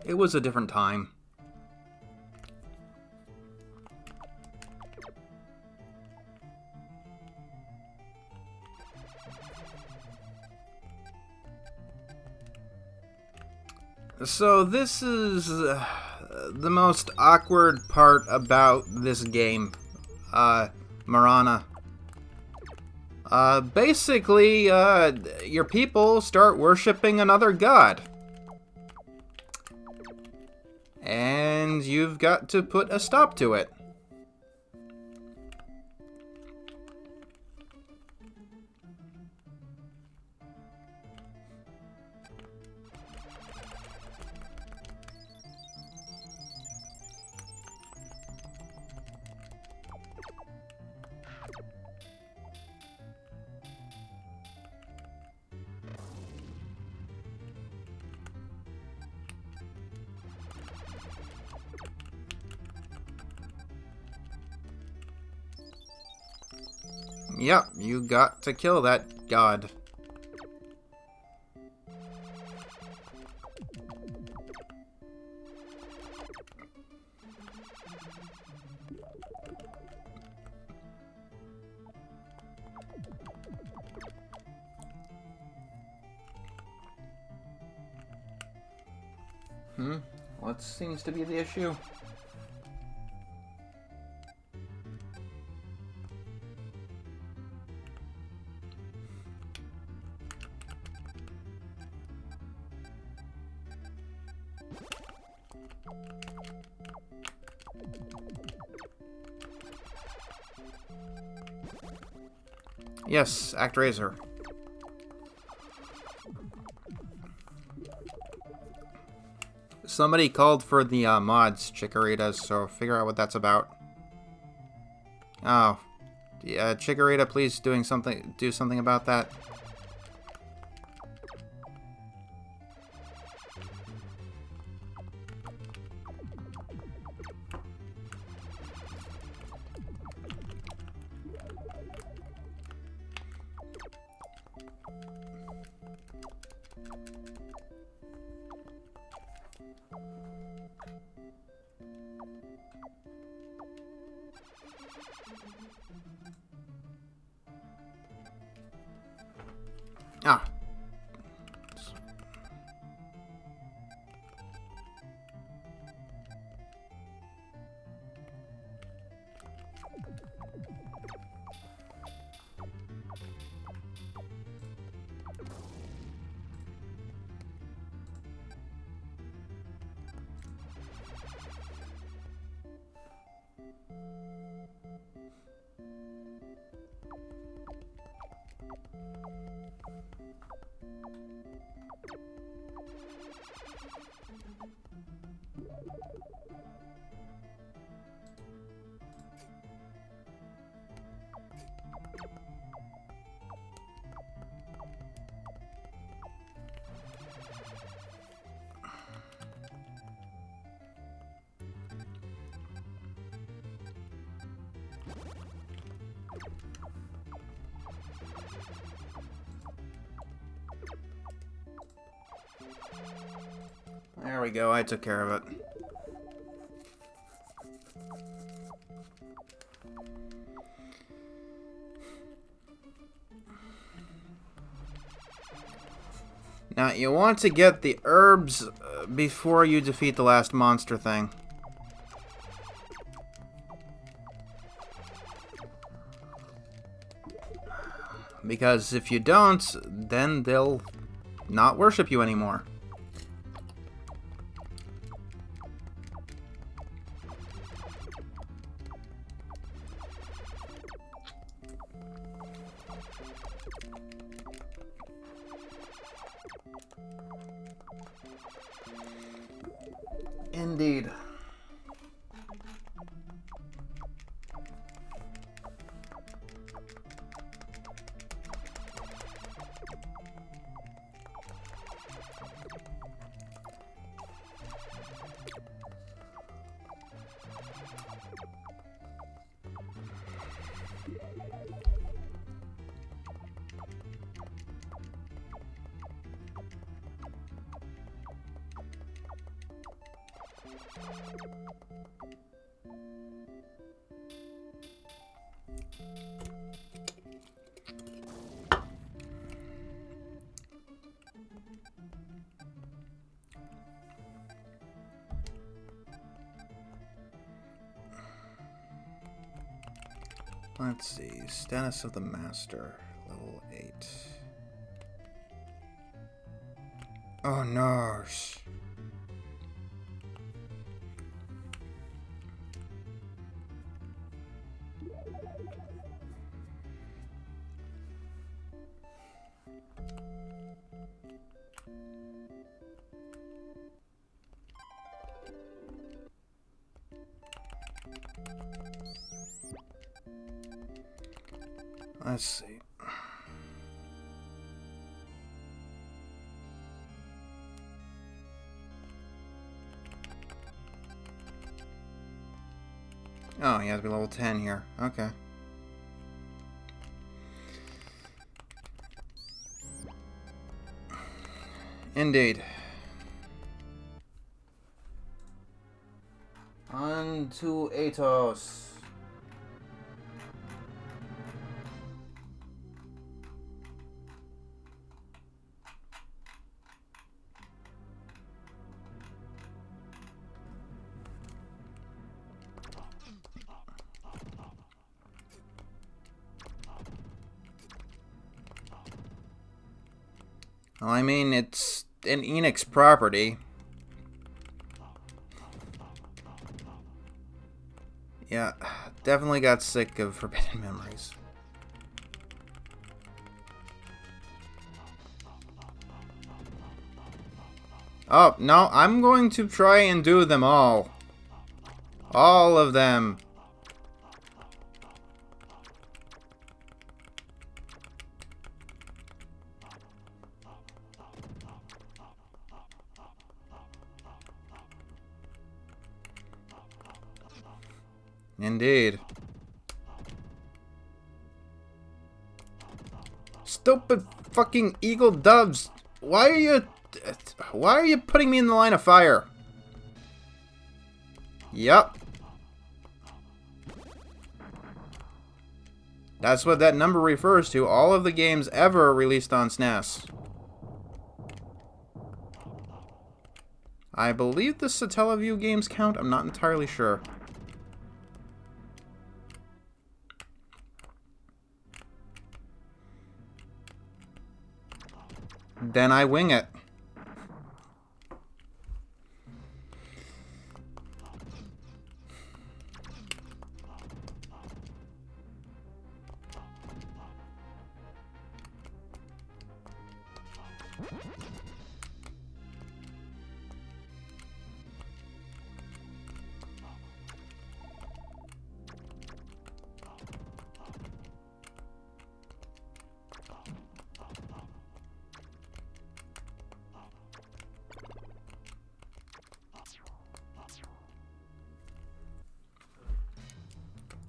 It was a different time. So this is the most awkward part about this game, Marana. Basically, your people start worshipping another god. And you've got to put a stop to it. Yep, you got to kill that god. What seems to be the issue? Yes, ActRaiser. Somebody called for the mods, Chikorita, so figure out what that's about. Oh, yeah, Chikorita, please do something about that. Ah. There we go, I took care of it. Now, you want to get the herbs before you defeat the last monster thing. Because if you don't, then they'll not worship you anymore. Indeed. Let's see. Status of the Master. Level 8. Oh no. Let's see. Oh, he has to be level 10 here. Okay. Indeed. On to Atos. Well, I mean, it's an Enix property. Yeah, definitely got sick of Forbidden Memories. Oh, no, I'm going to try and do them all. All of them. Indeed. Stupid fucking eagle doves. Why are you putting me in the line of fire? Yup. That's what that number refers to. All of the games ever released on SNES. I believe the Satellaview games count. I'm not entirely sure. Then I wing it.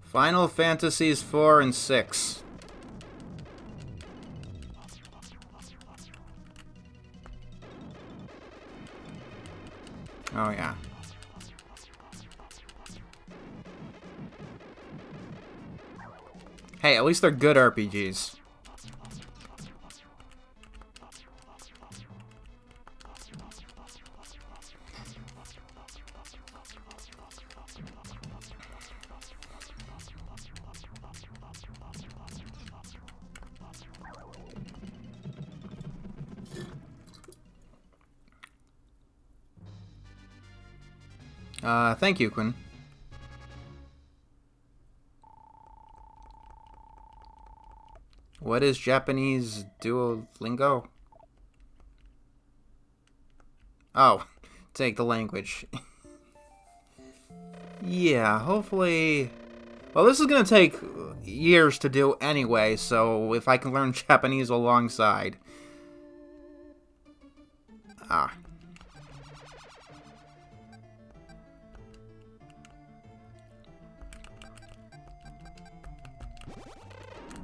Final Fantasies 4 and 6. Oh, yeah. Hey, at least they're good RPGs. Thank you, Quinn. What is Japanese Duolingo? Oh, take the language. Yeah, hopefully... Well, this is gonna take years to do anyway, so if I can learn Japanese alongside... Ah.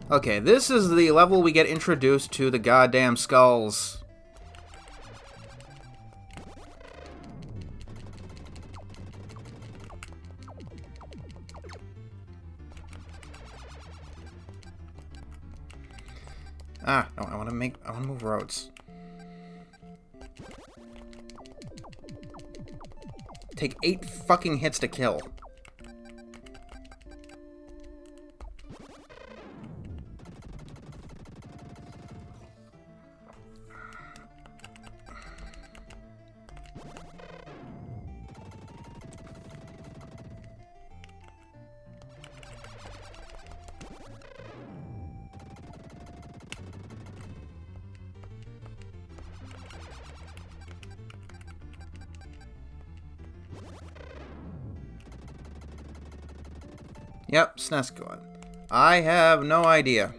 Okay, this is the level we get introduced to the goddamn skulls. Ah, no, I want to move roads. Take 8 fucking hits to kill. Yep, SNES gone. I have no idea.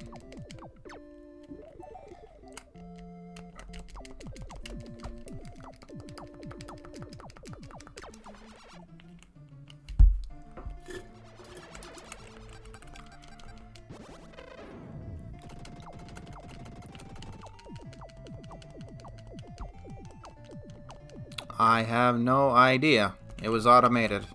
I have no idea. It was automated.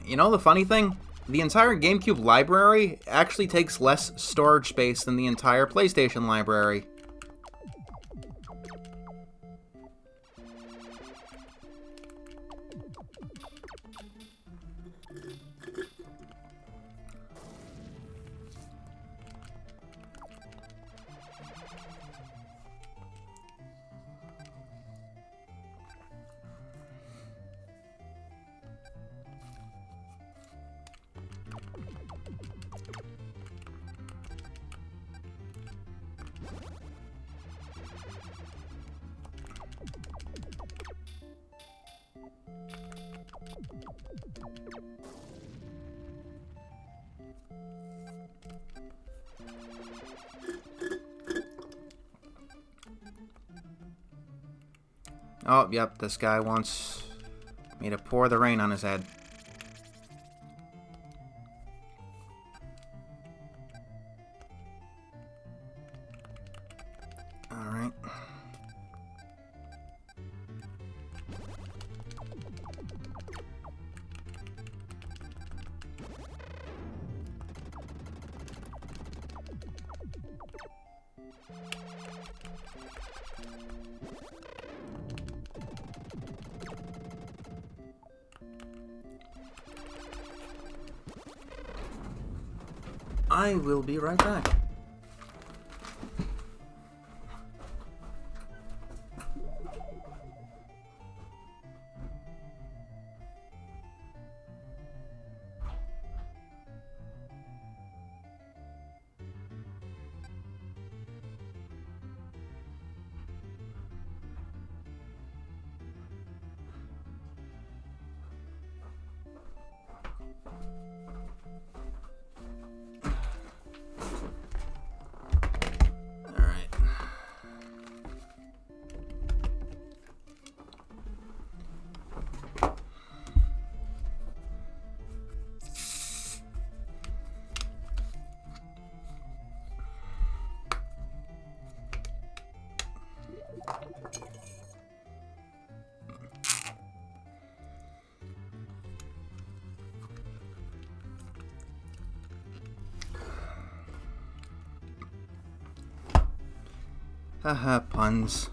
You know the funny thing? The entire GameCube library actually takes less storage space than the entire PlayStation library. Oh, yep, this guy wants me to pour the rain on his head. Alright. I will be right back. Haha, puns.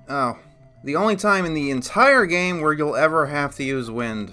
Oh, the only time in the entire game where you'll ever have to use wind.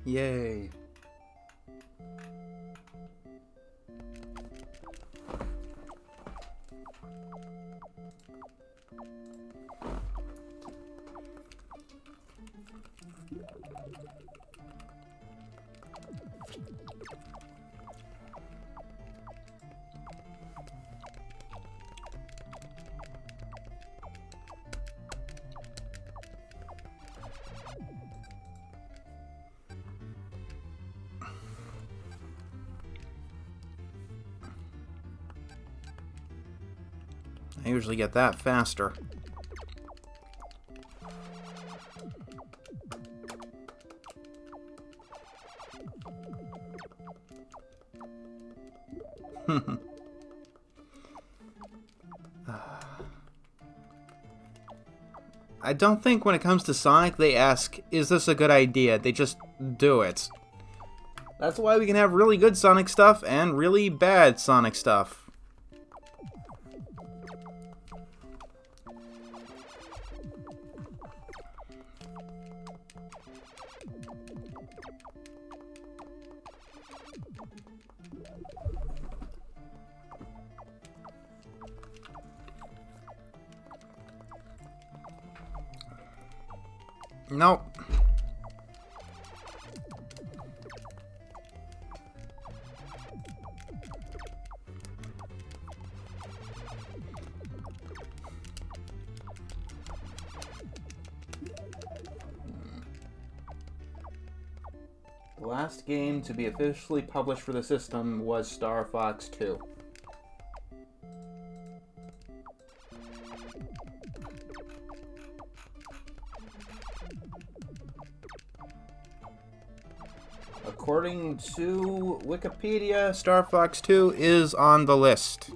Yay. I usually get that faster. I don't think when it comes to Sonic, they ask, is this a good idea? They just do it. That's why we can have really good Sonic stuff and really bad Sonic stuff. Nope. The last game to be officially published for the system was Star Fox 2. According to Wikipedia, Star Fox 2 is on the list.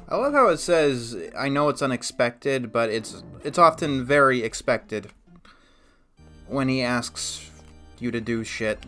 I love how it says, I know it's unexpected, but it's often very expected when he asks you to do shit.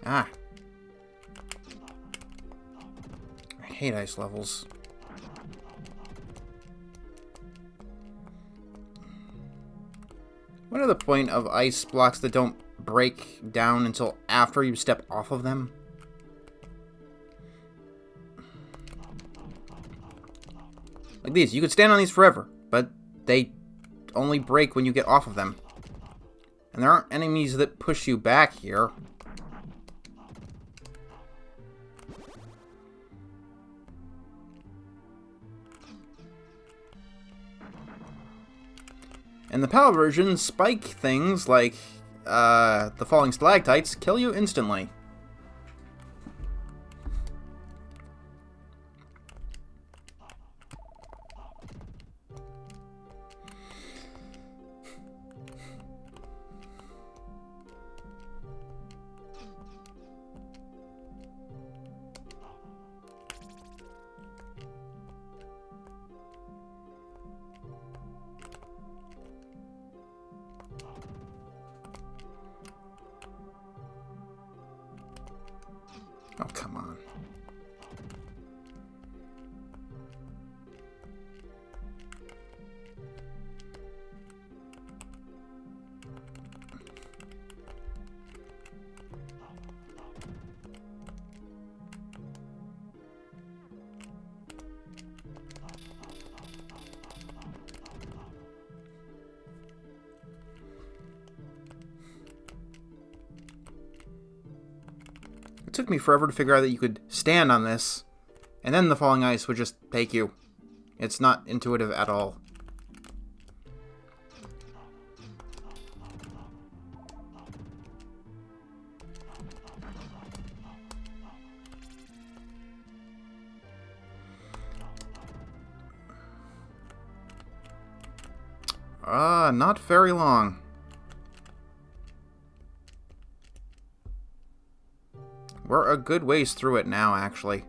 Ah. I hate ice levels. What are the point of ice blocks that don't break down until after you step off of them? Like these, you could stand on these forever, but they only break when you get off of them. And there aren't enemies that push you back here. In the PAL version, spike things like the falling stalactites kill you instantly. Oh, come on. took me forever to figure out that you could stand on this, and then the falling ice would just take you. It's not intuitive at all. Not very long. We're a good ways through it now, actually.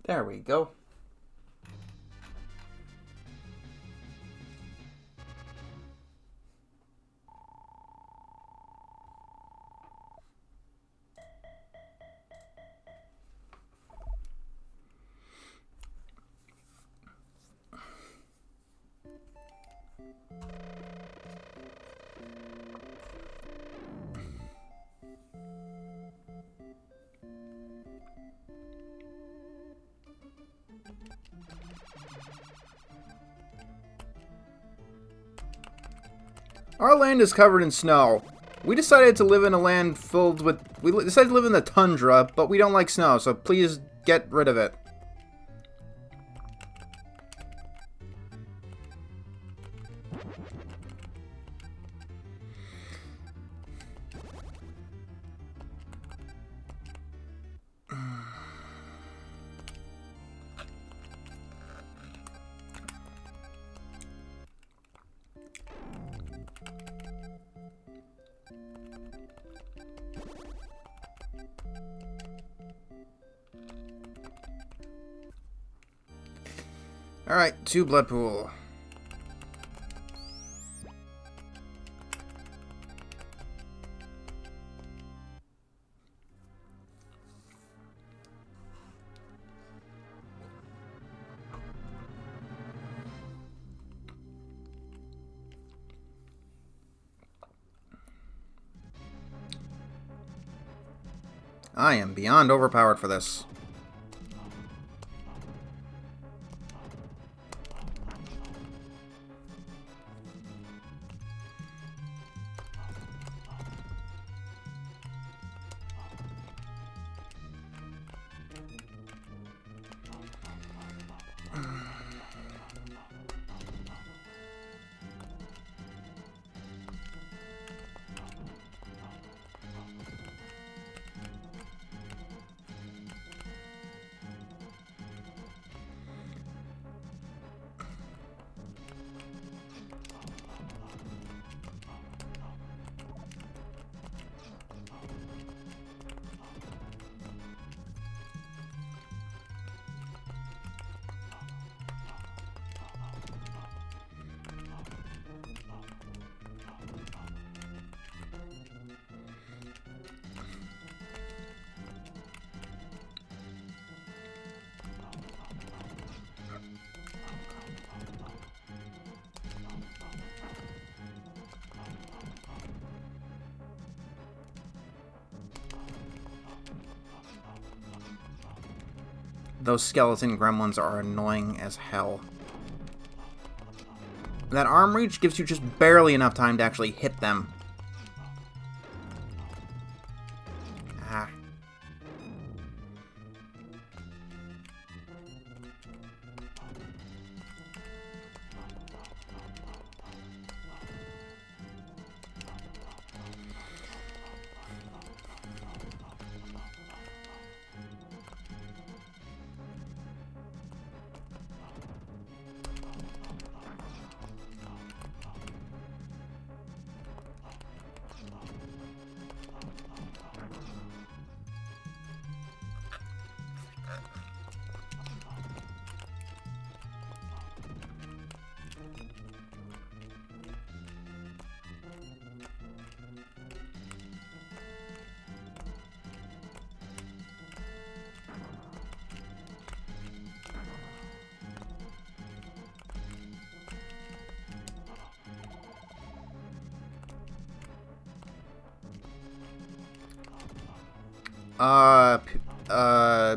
There we go. Our land is covered in snow. We decided to live in a land filled with... We decided to live in the tundra, but we don't like snow, so please get rid of it. Alright, 2 blood pool. I am beyond overpowered for this. those skeleton gremlins are annoying as hell. That arm reach gives you just barely enough time to actually hit them. Ah.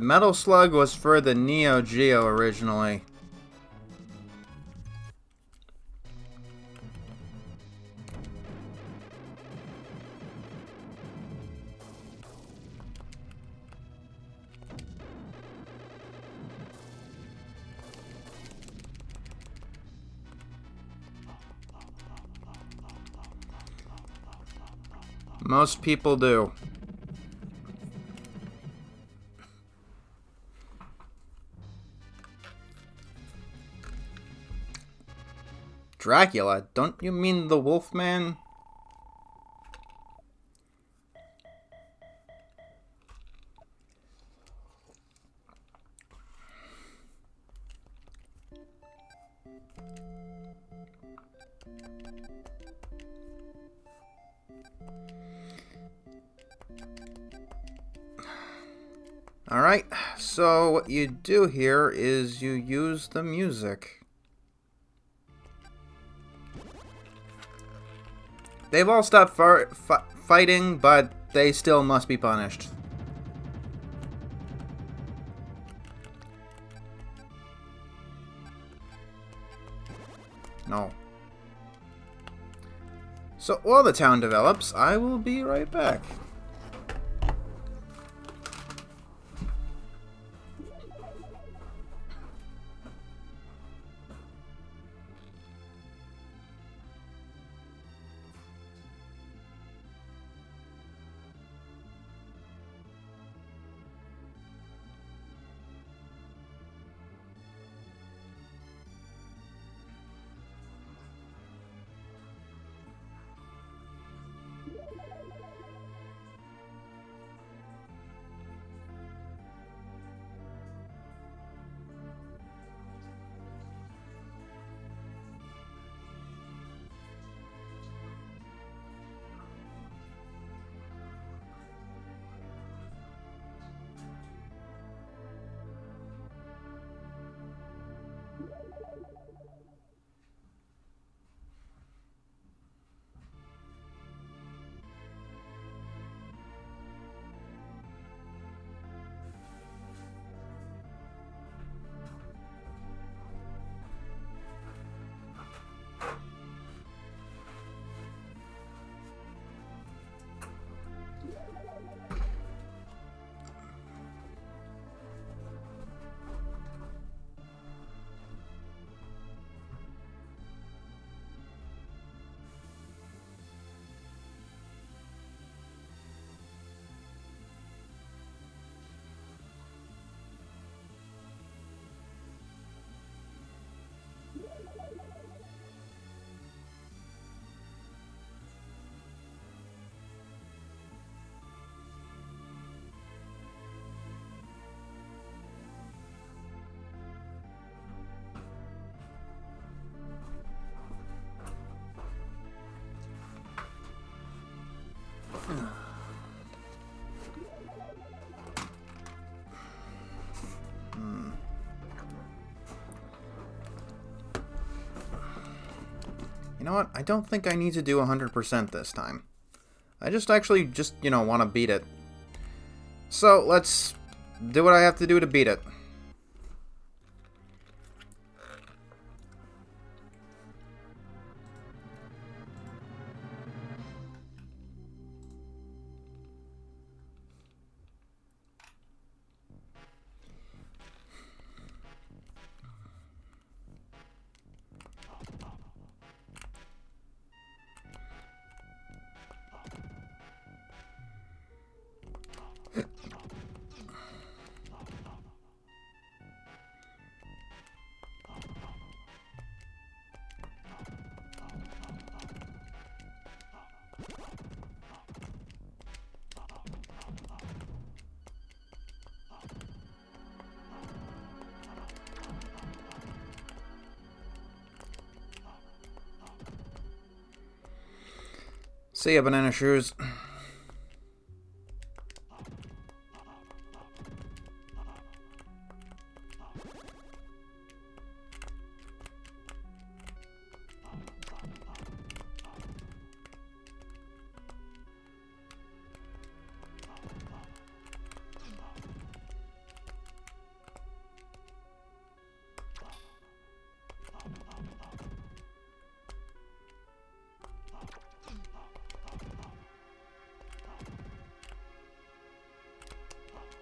Metal Slug was for the Neo Geo originally. Most people do. Dracula? Don't you mean the Wolfman? Alright, so what you do here is you use the music. They've all stopped fighting, but they still must be punished. No. So while the town develops, I will be right back. You know what? I don't think I need to do 100% this time. I actually want to beat it. So, let's do what I have to do to beat it. See ya, banana shoes.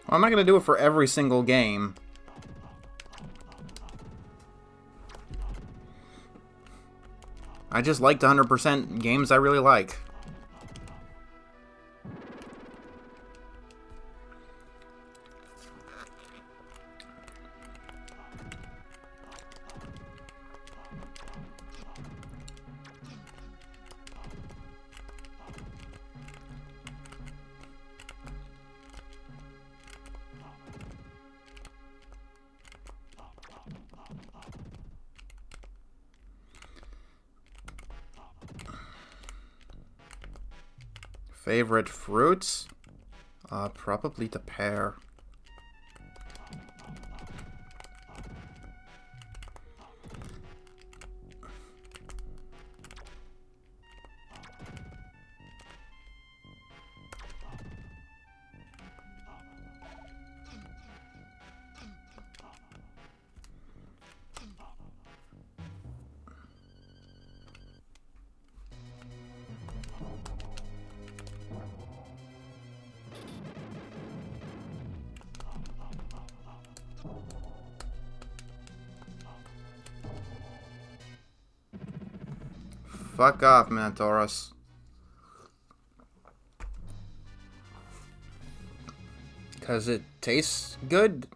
Well, I'm not going to do it for every single game. I just like to 100% games I really like. Favorite fruits? Probably the pear. Fuck off, Mantaurus. Because it tastes good.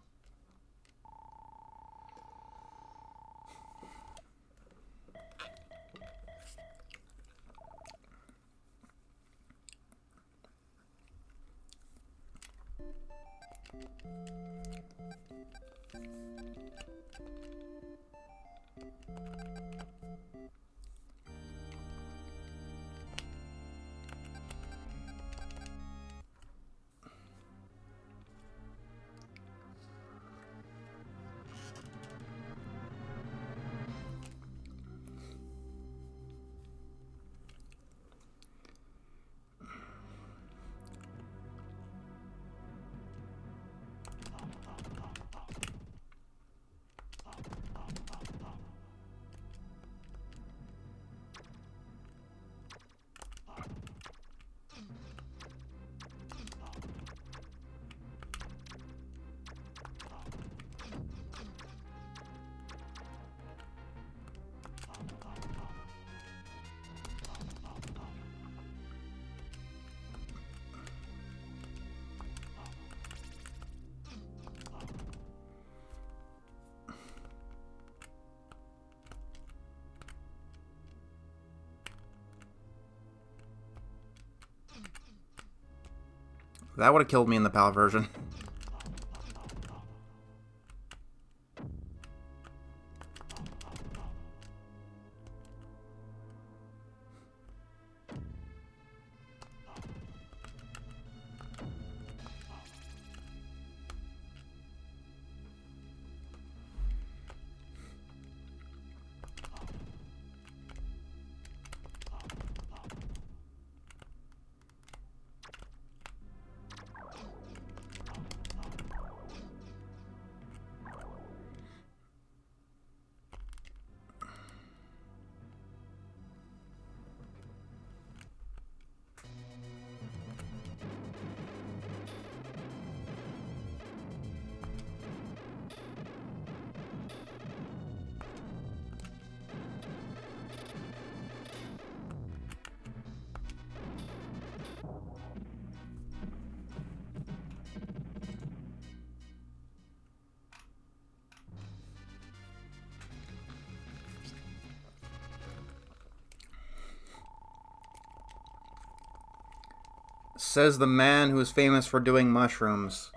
That would have killed me in the PAL version. Says the man who is famous for doing mushrooms.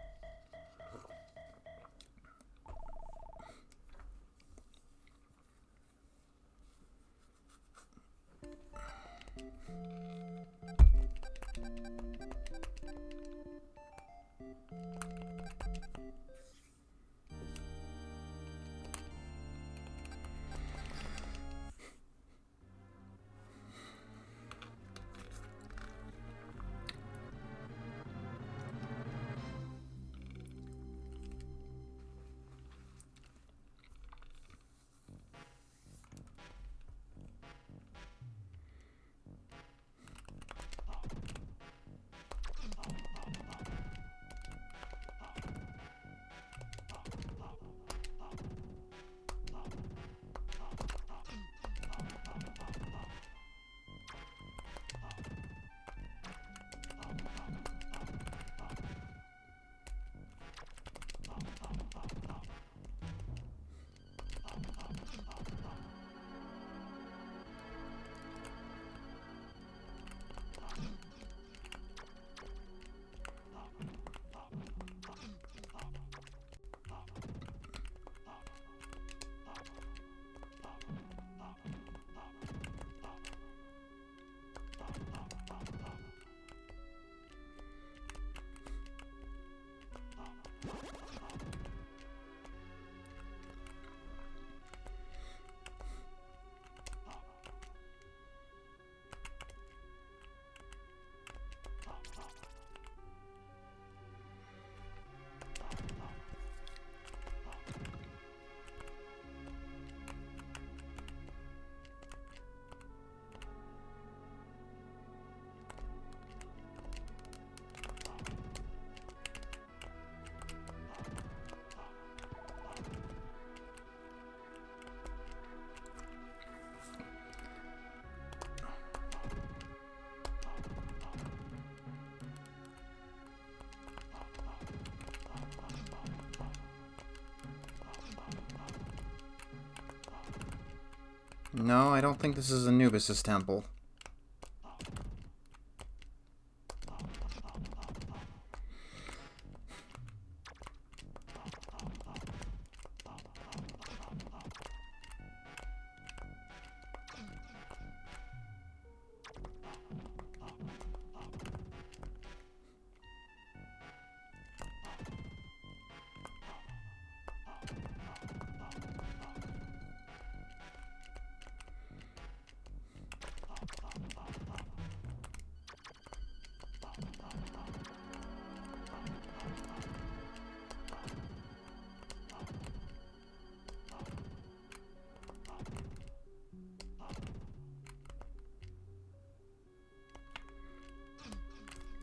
No, I don't think this is Anubis' temple.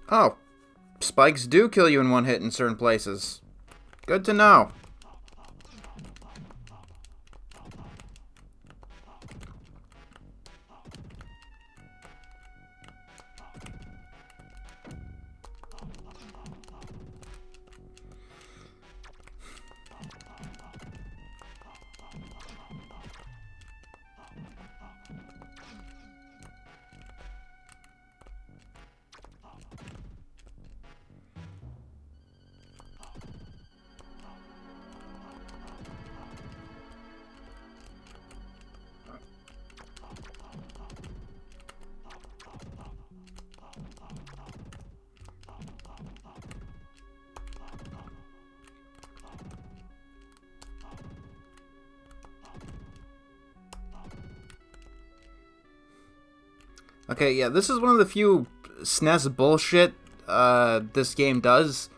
Oh, spikes do kill you in one hit in certain places. Good to know. Okay, yeah, this is one of the few SNES bullshit this game does.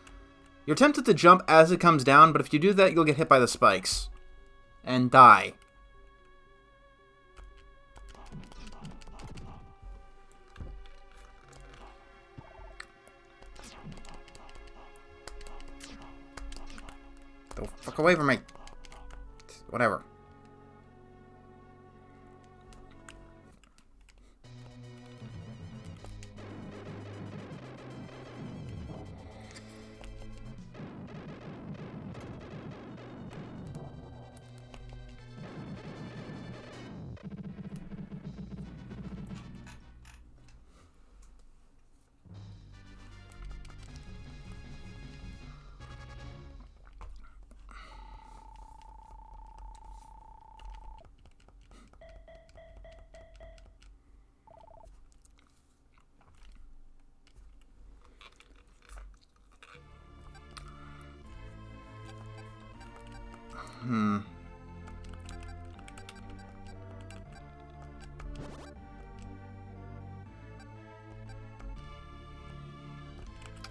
You're tempted to jump as it comes down, but if you do that, you'll get hit by the spikes. And die. The fuck away from me. Whatever.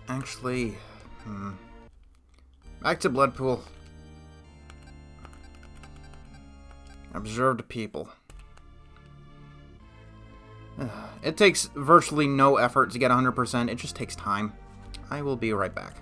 Actually, back to Bloodpool. Observed people. It takes virtually no effort to get 100%. It just takes time. I will be right back.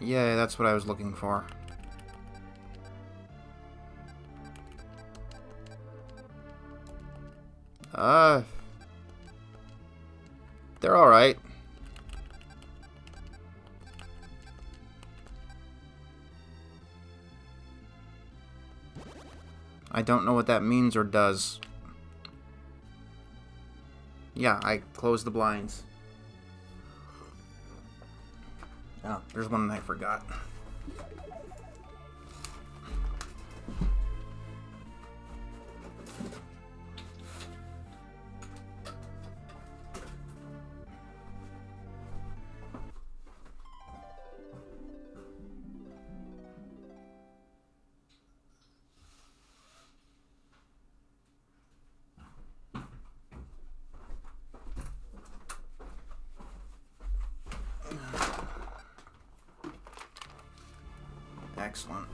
Yeah, that's what I was looking for. They're alright. I don't know what that means or does. Yeah, I closed the blinds. Oh, there's one I forgot. Excellent.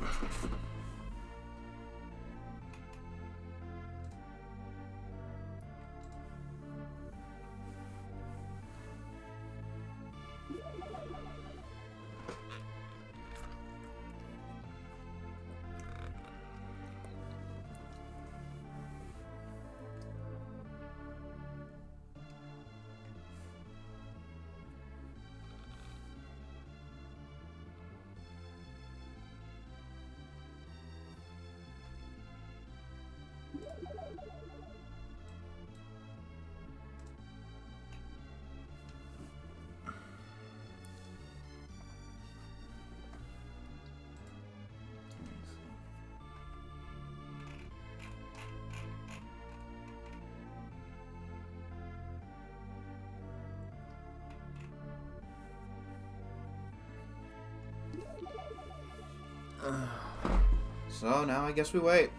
So now I guess we wait.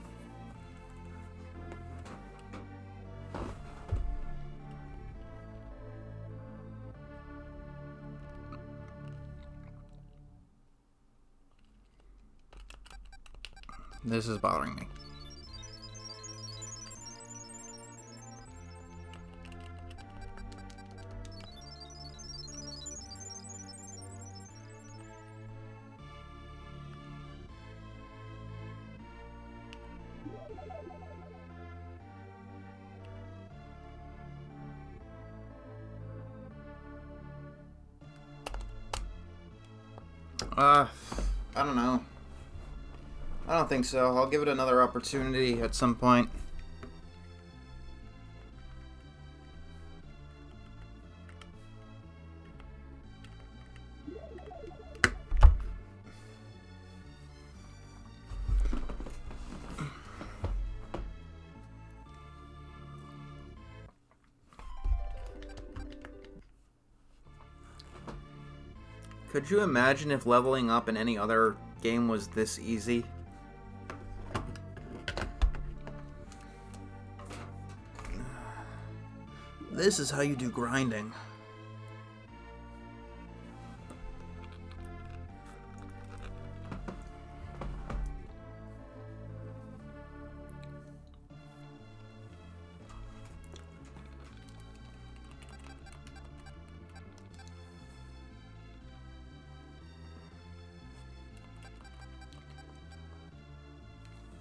This is bothering me. I don't know. I don't think so. I'll give it another opportunity at some point. Could you imagine if leveling up in any other game was this easy? This is how you do grinding.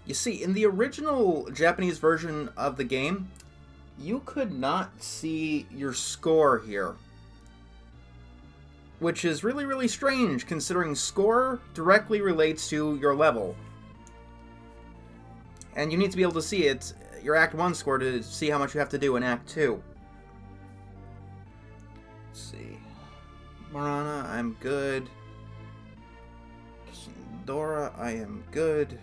You see, in the original Japanese version of the game, you could not see your score here. Which is really, really strange, considering score directly relates to your level. And you need to be able to see it, your Act 1 score, to see how much you have to do in Act 2. Let's see. Marana, I'm good. Dora, I am good.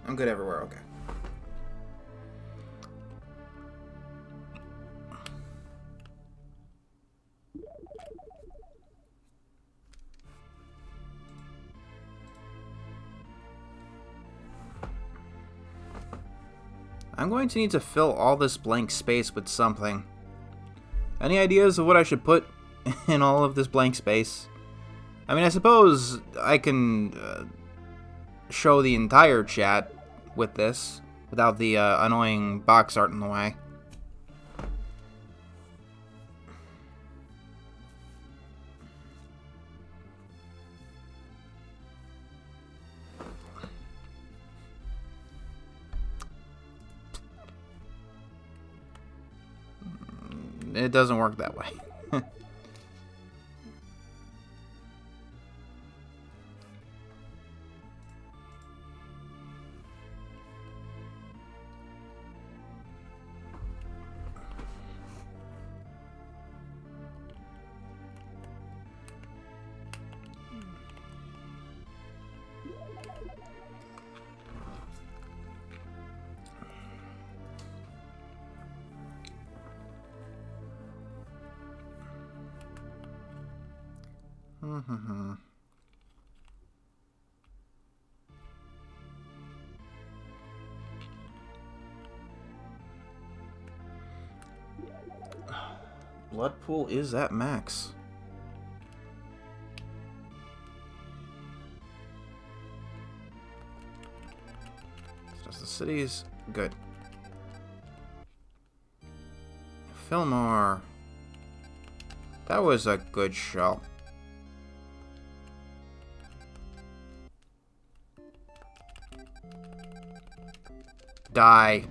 I'm good everywhere, okay. I'm going to need to fill all this blank space with something. Any ideas of what I should put in all of this blank space? I mean, I suppose I can show the entire chat with this without the annoying box art in the way. it doesn't work that way. Blood pool is at max. Just the cities. Good. Fillmore. That was a good show. Die.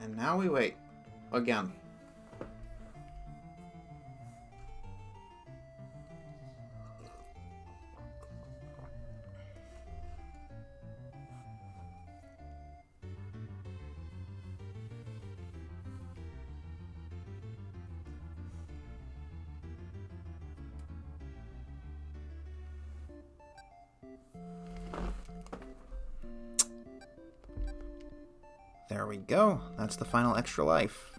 And now we wait. Again. There we go. That's the final extra life.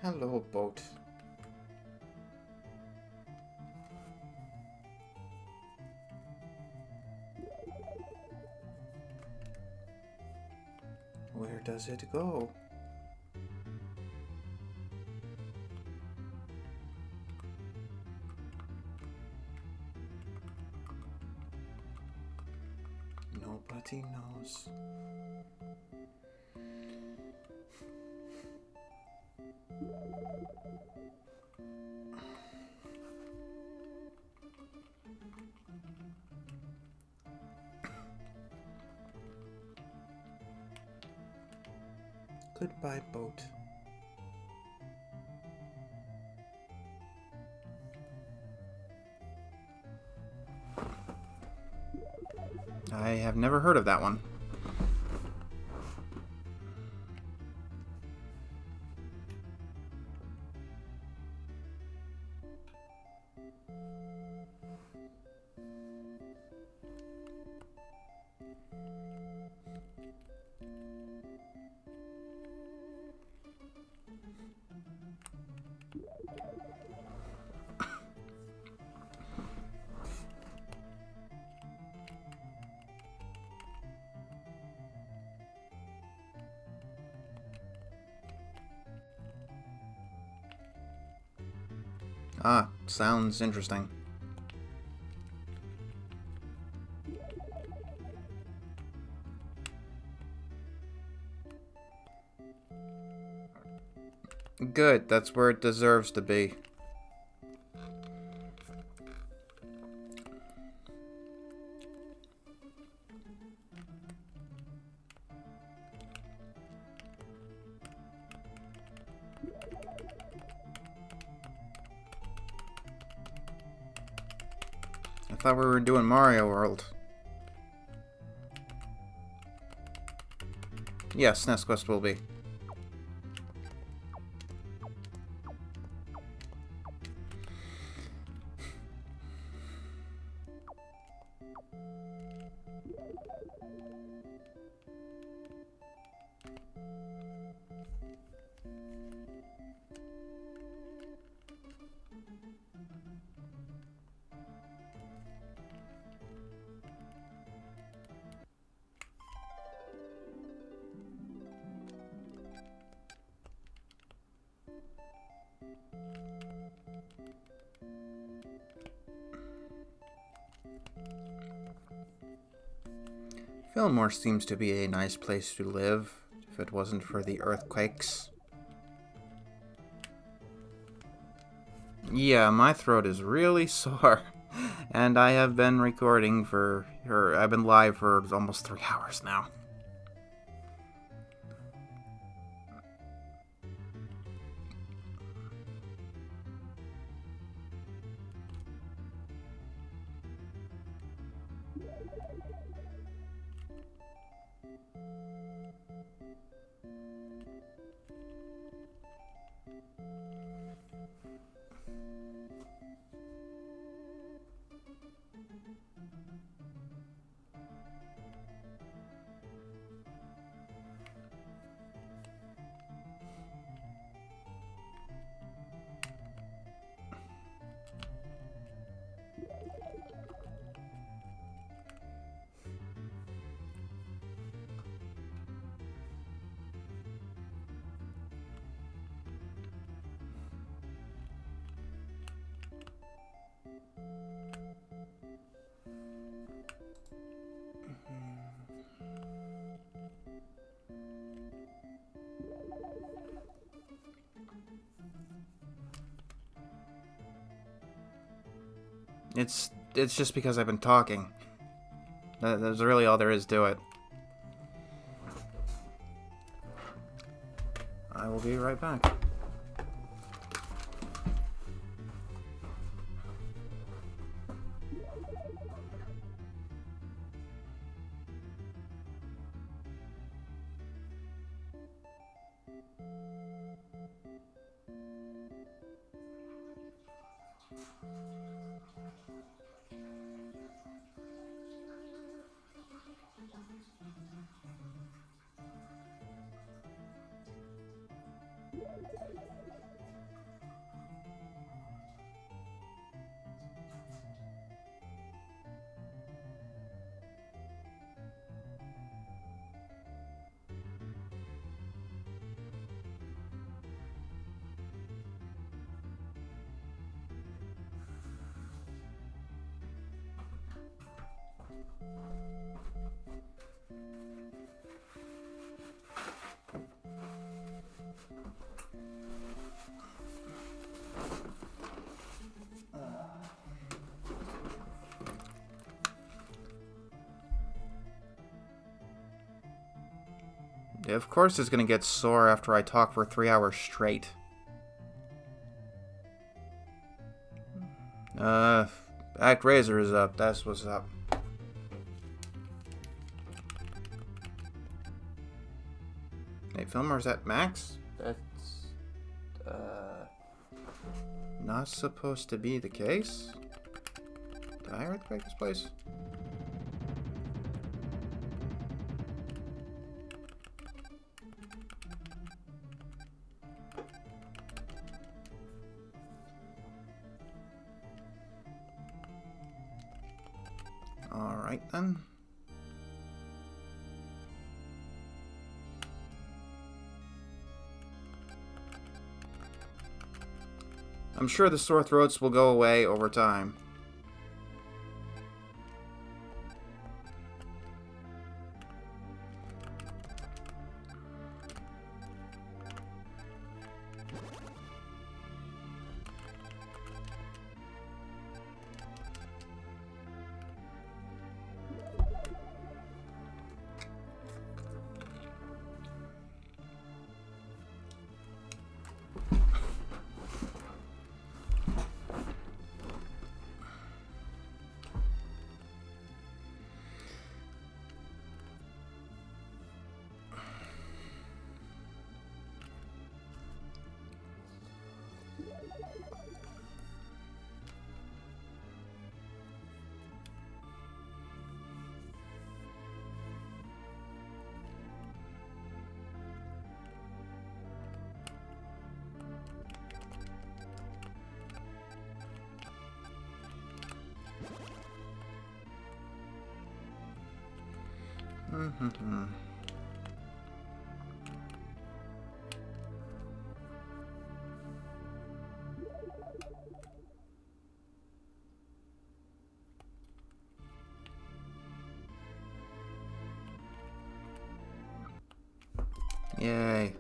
Hello, boat. Where does it go? Nobody knows. Goodbye, boat. I have never heard of that one. Ah, sounds interesting. Good, that's where it deserves to be. I thought we were doing Mario World. Yes, SNES Quest will be. Fillmore seems to be a nice place to live, if it wasn't for the earthquakes. Yeah, my throat is really sore, and I have been recording I've been live for almost 3 hours now. It's just because I've been talking. That's really all there is to it. I will be right back. Yeah, of course it's gonna get sore after I talk for 3 hours straight. ActRaiser is up. That's what's up. Hey, Filmer's at max? That's, not supposed to be the case? Did I earthquake this place? Alright then. I'm sure the sore throats will go away over time. Yay.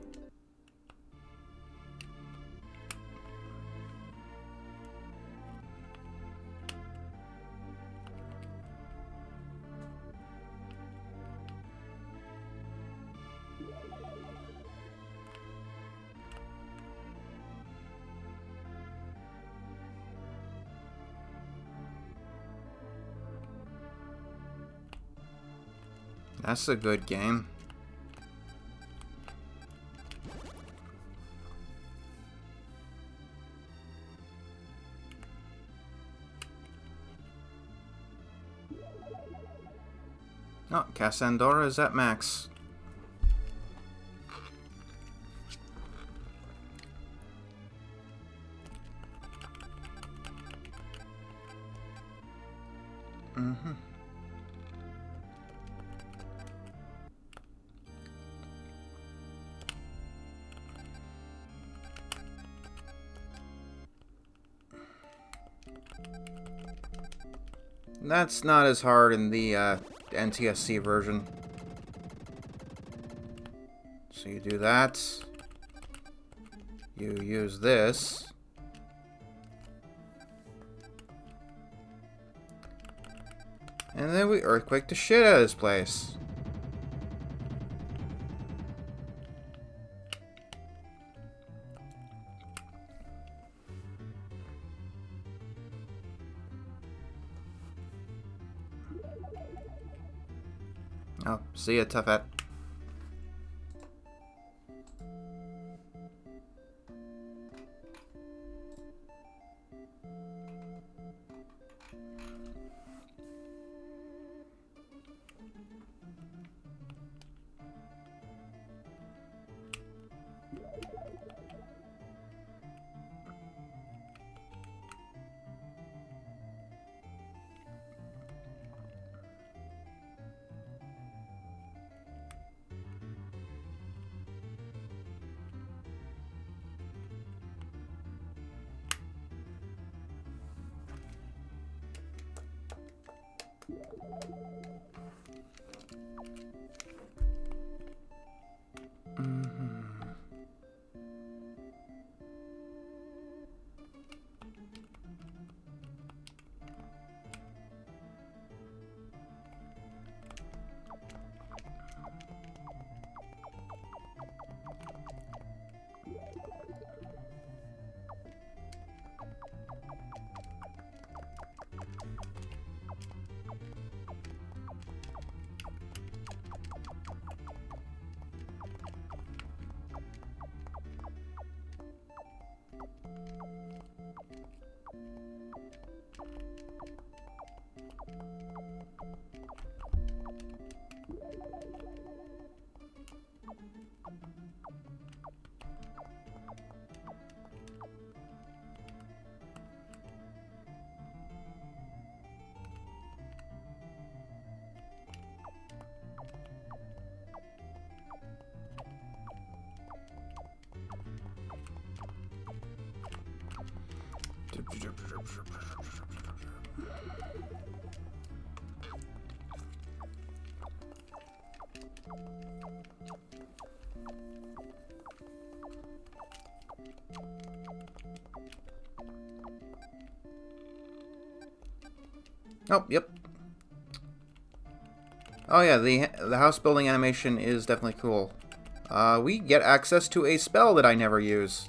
That's a good game. Oh, Cassandra is at max. That's not as hard in the NTSC version. So you do that. You use this. And then we earthquake the shit out of this place. Oh, see ya, Tuffet. Oh, yep. Oh yeah, the house building animation is definitely cool. We get access to a spell that I never use.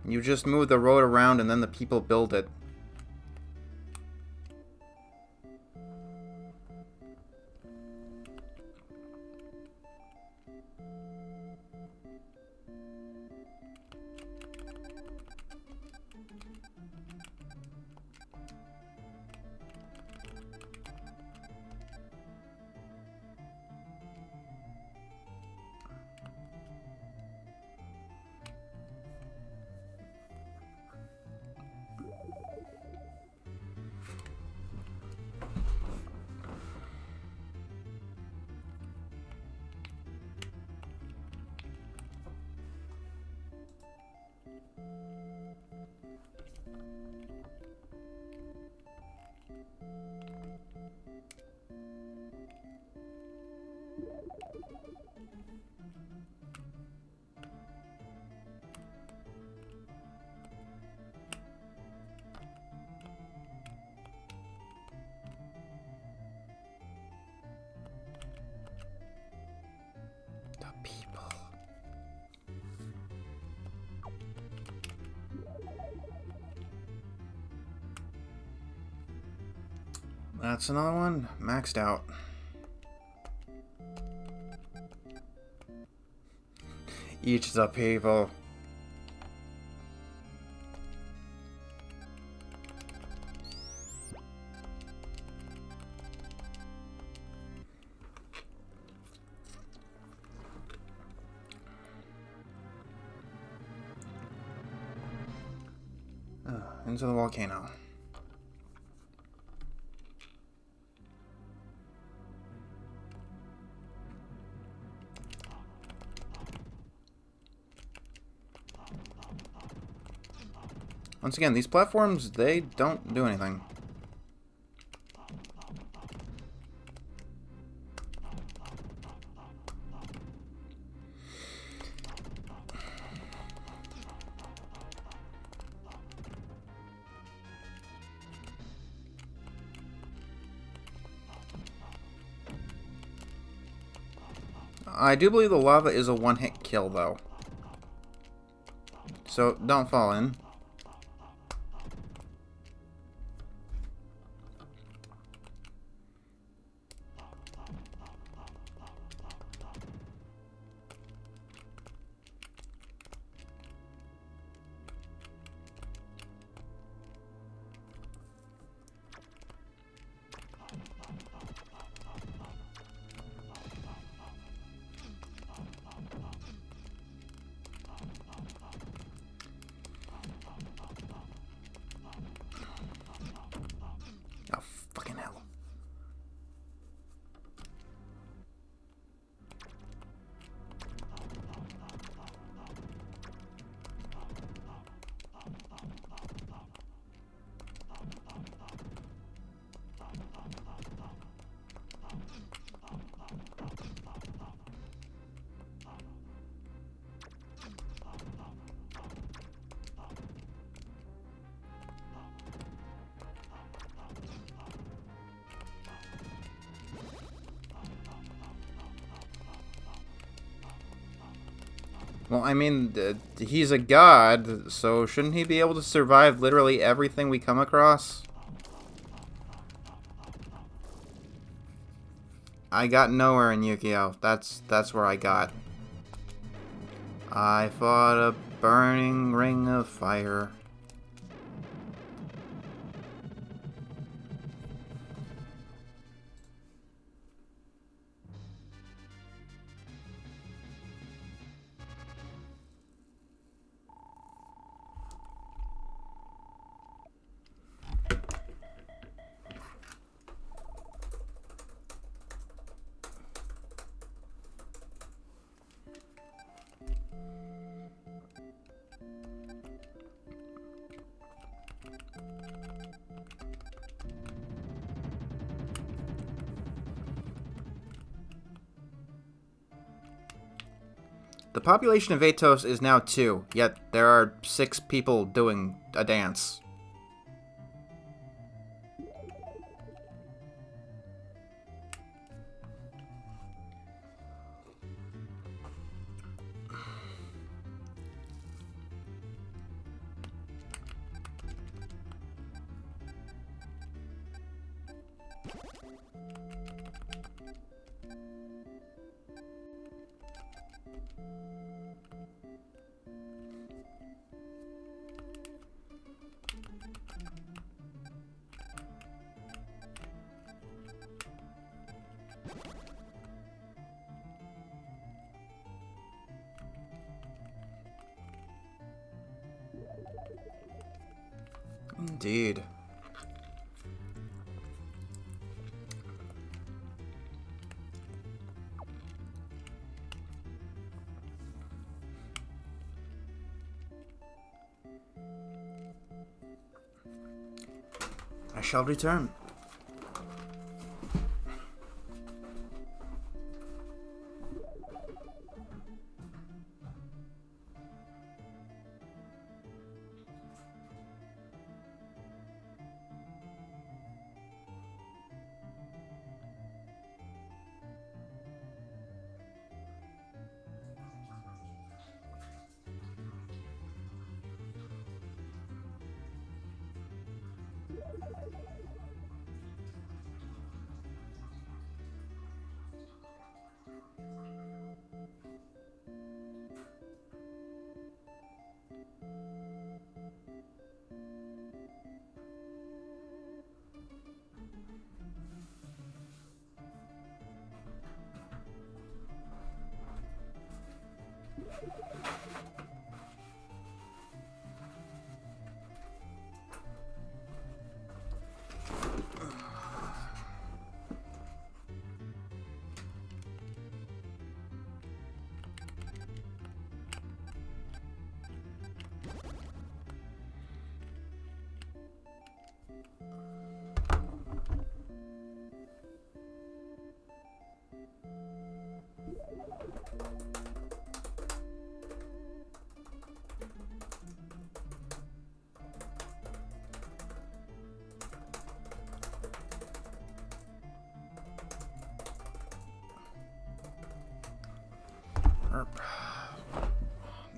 You just move the road around and then the people build it. That's another one maxed out. Each the people. Into the volcano. Once again, these platforms, they don't do anything. I do believe the lava is a one-hit kill, though. So, don't fall in. Well, I mean, he's a god, so shouldn't he be able to survive literally everything we come across? I got nowhere in Yu-Gi-Oh! That's where I got. I fought a burning ring of fire. The population of Atos is now 2, yet there are 6 people doing a dance. Indeed. I shall return.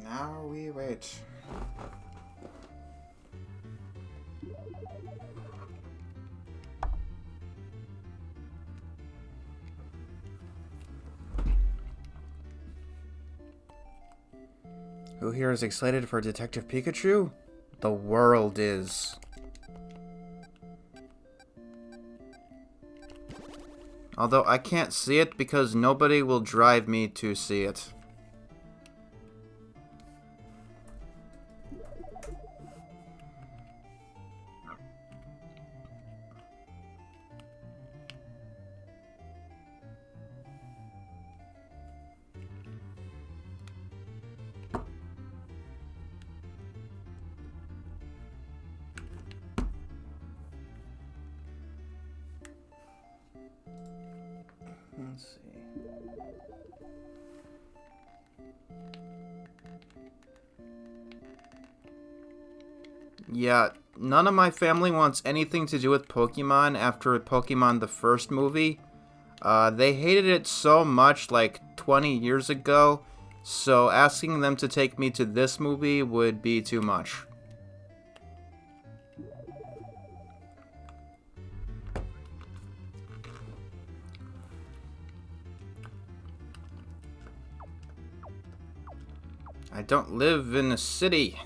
Now we wait. Who here is excited for Detective Pikachu? The world is. Although I can't see it because nobody will drive me to see it. Let's see. Yeah, none of my family wants anything to do with Pokemon after Pokemon the first movie. They hated it so much like 20 years ago, so asking them to take me to this movie would be too much. I don't live in a city.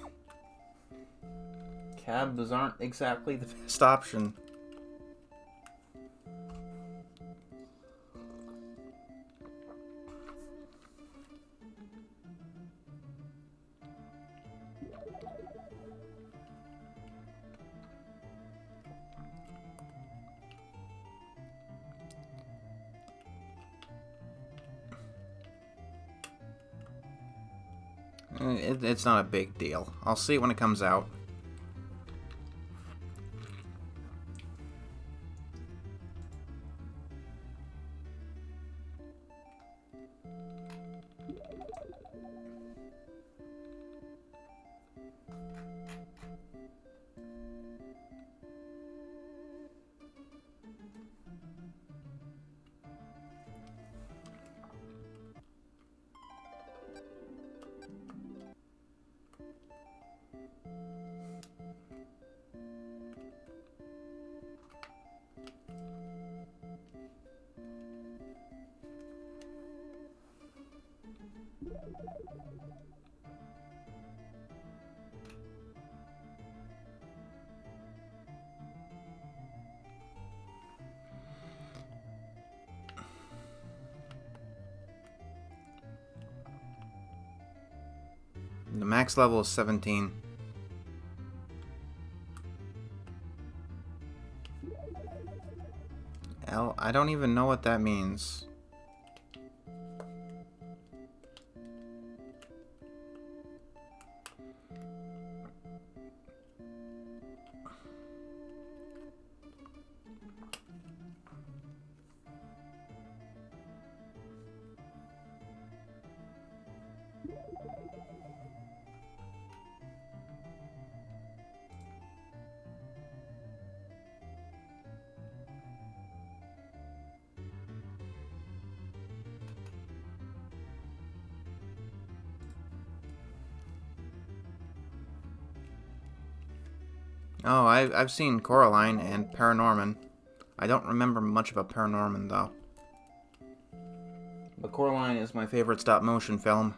Cabs aren't exactly the best option. It's not a big deal. I'll see it when it comes out. The max level is 17. I don't even know what that means. Oh, I've seen Coraline and Paranorman. I don't remember much about Paranorman, though. But Coraline is my favorite stop-motion film.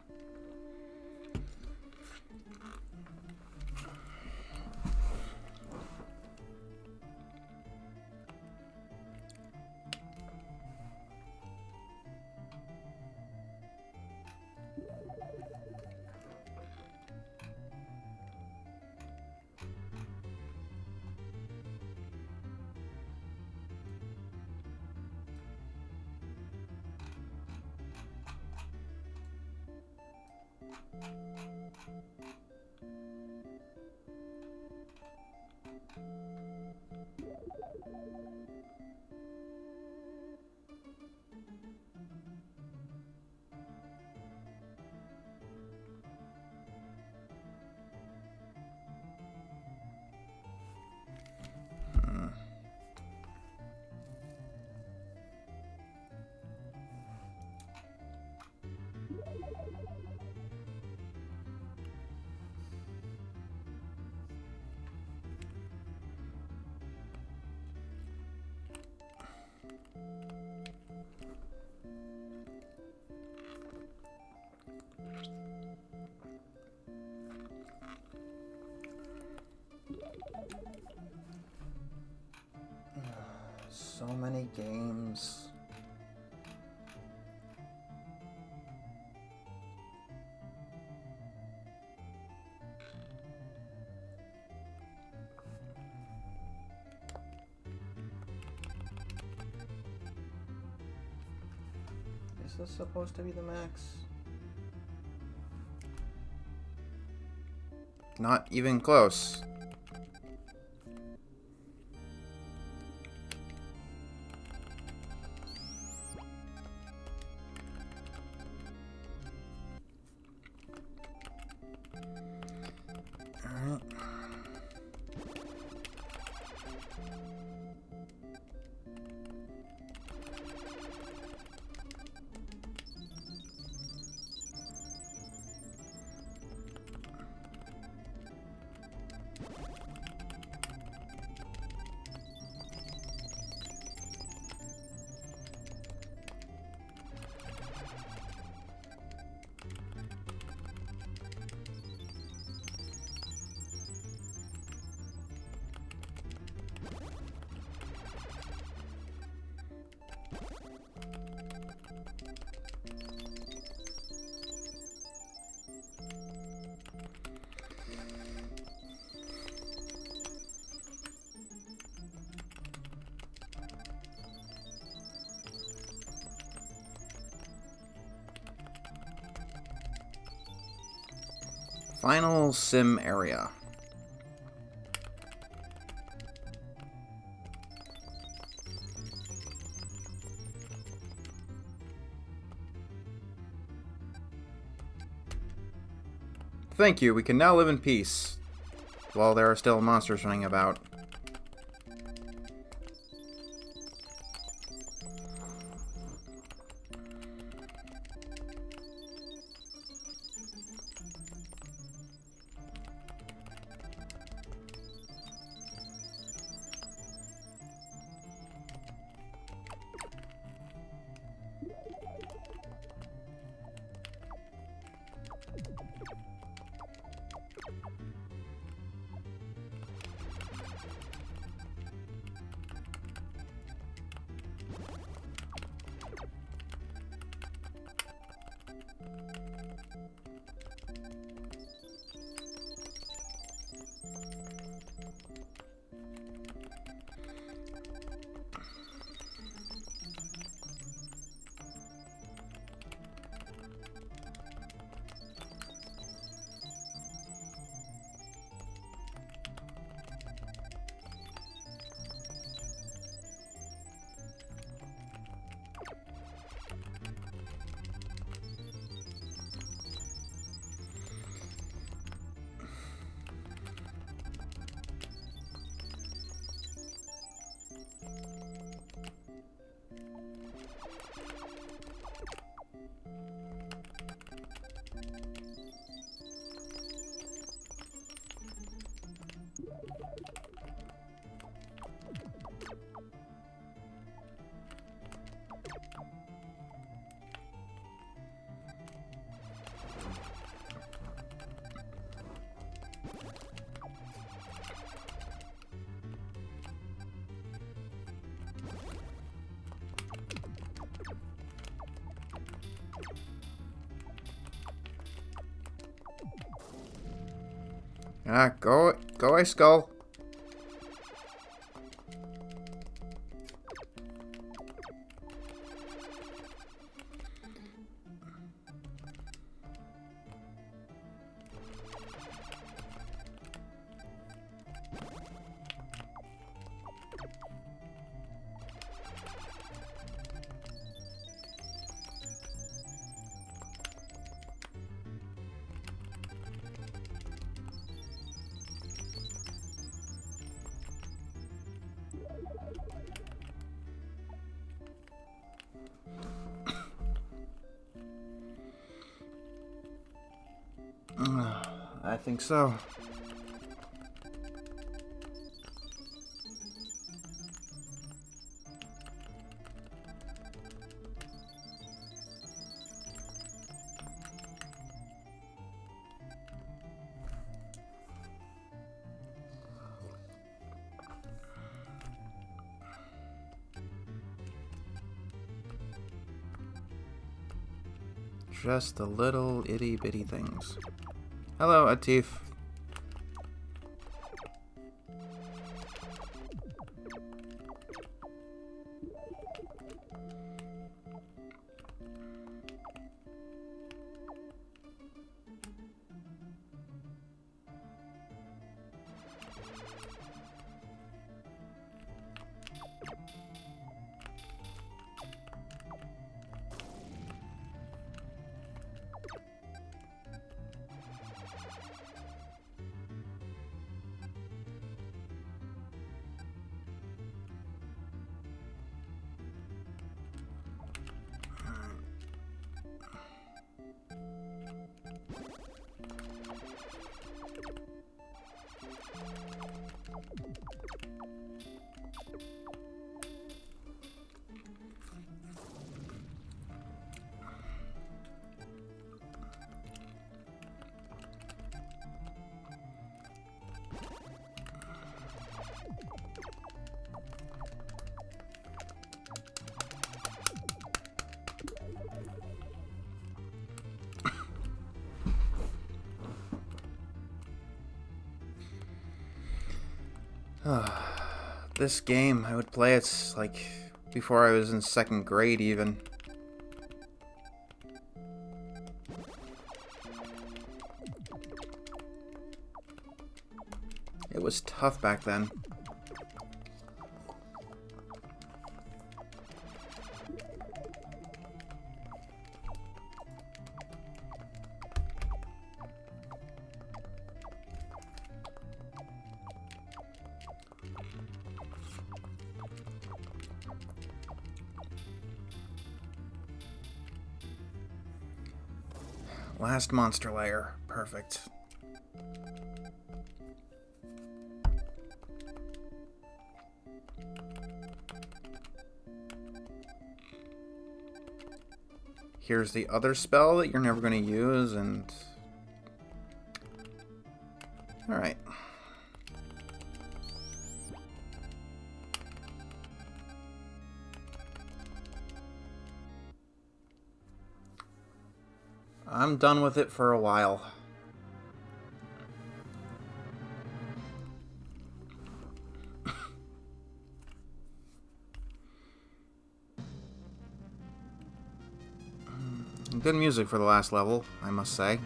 So many games. Is this supposed to be the max? Not even close. Alright. Final sim area. Thank you, we can now live in peace. While there are still monsters running about. Ah, go away, Skull. I think so. Just the little itty bitty things. Hello, Atif. This game, I would play it like before I was in 2nd grade even. It was tough back then. Last monster layer. Perfect. Here's the other spell that you're never going to use, and... Alright. I'm done with it for a while. Good music for the last level, I must say.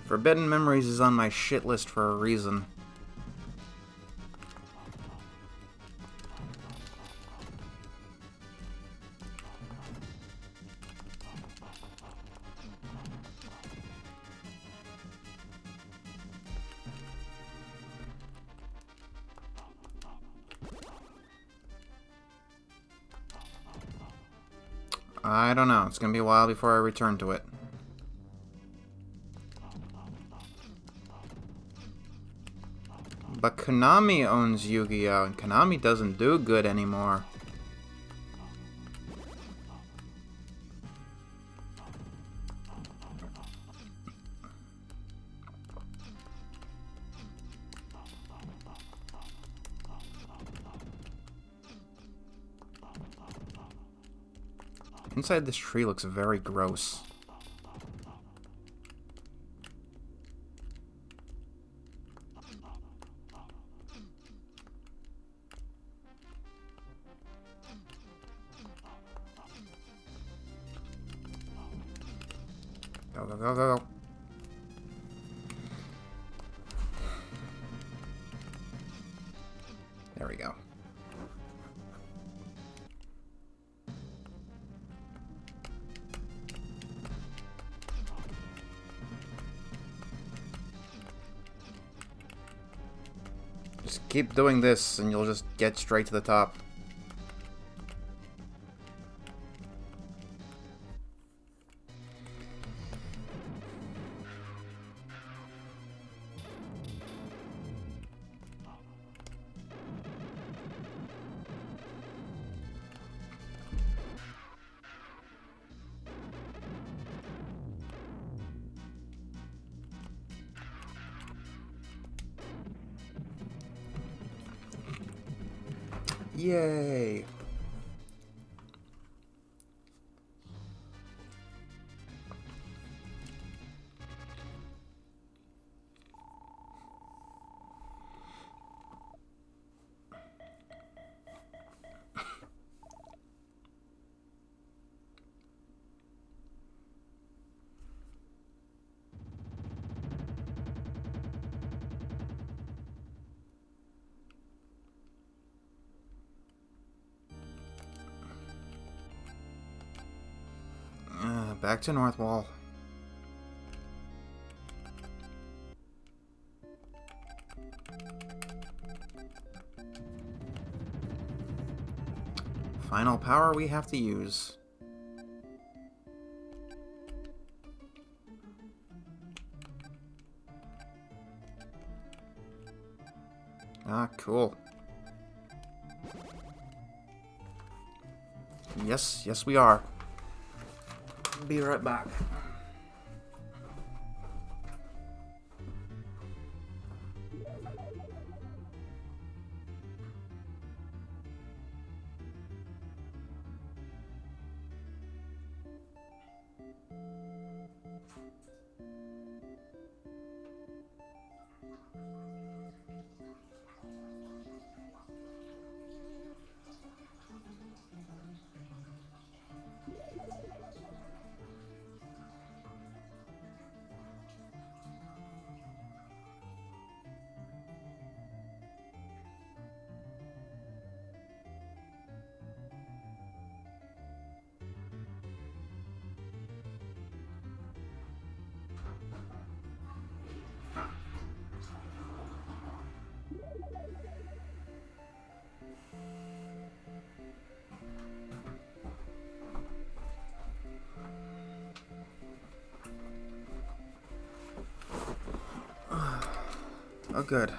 Forbidden Memories is on my shit list for a reason. I don't know. It's gonna be a while before I return to it. But Konami owns Yu-Gi-Oh! And Konami doesn't do good anymore. Inside this tree looks very gross. Go, go, go, go, go. There we go. Just keep doing this and you'll just get straight to the top. Yay! Back to North Wall. Final power we have to use. Ah, cool. Yes, we are. Be right back. Oh, good.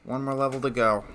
One more level to go.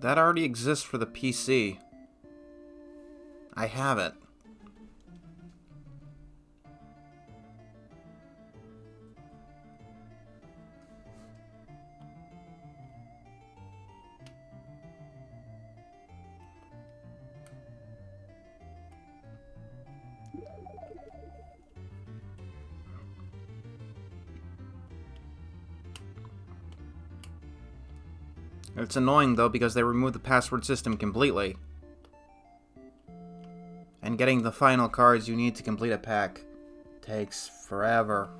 That already exists for the PC. I have it. It's annoying, though, because they removed the password system completely. And getting the final cards you need to complete a pack takes forever.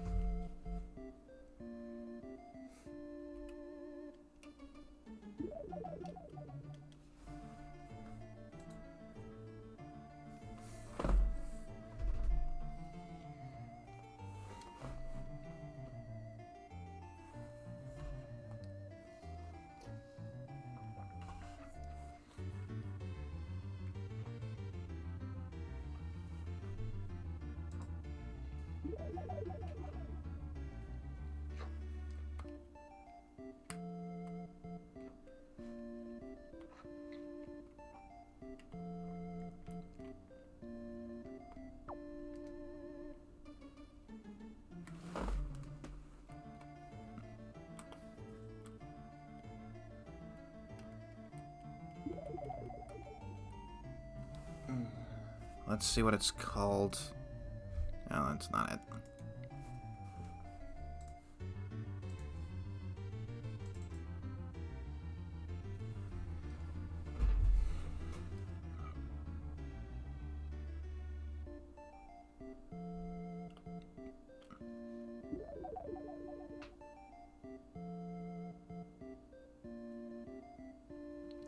Let's see what it's called. No, that's not it.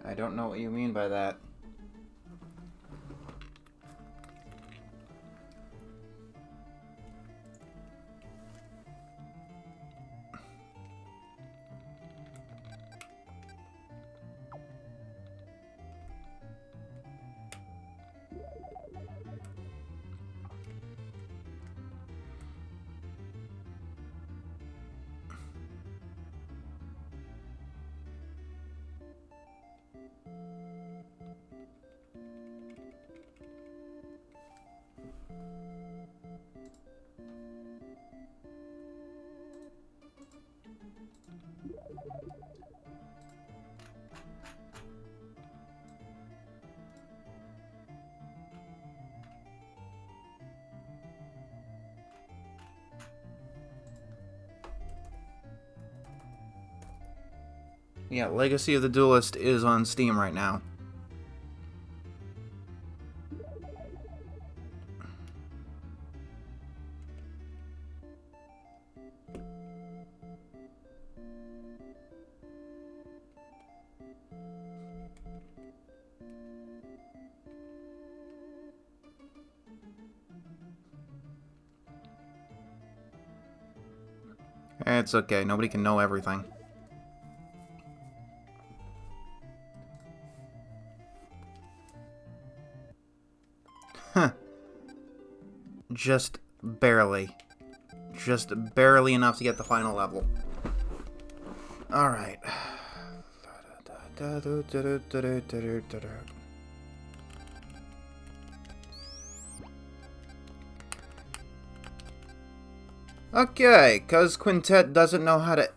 I don't know what you mean by that. Yeah, Legacy of the Duelist is on Steam right now. It's okay, nobody can know everything. Huh. Just barely. Just barely enough to get the final level. Alright. Okay, because Quintet doesn't know how to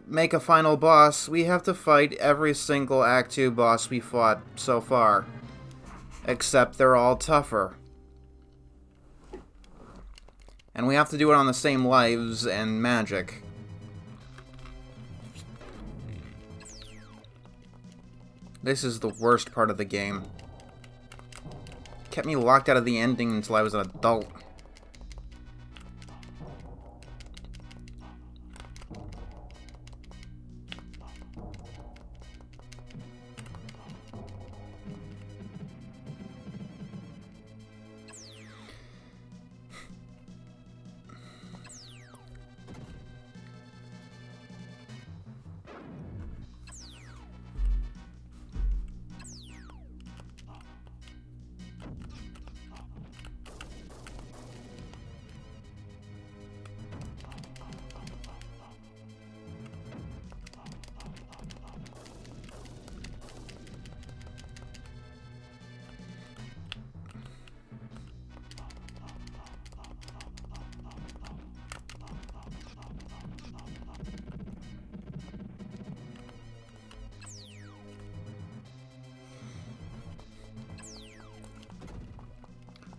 make a final boss, we have to fight every single Act 2 boss we fought so far. Except they're all tougher. And we have to do it on the same lives and magic. This is the worst part of the game. Kept me locked out of the ending until I was an adult.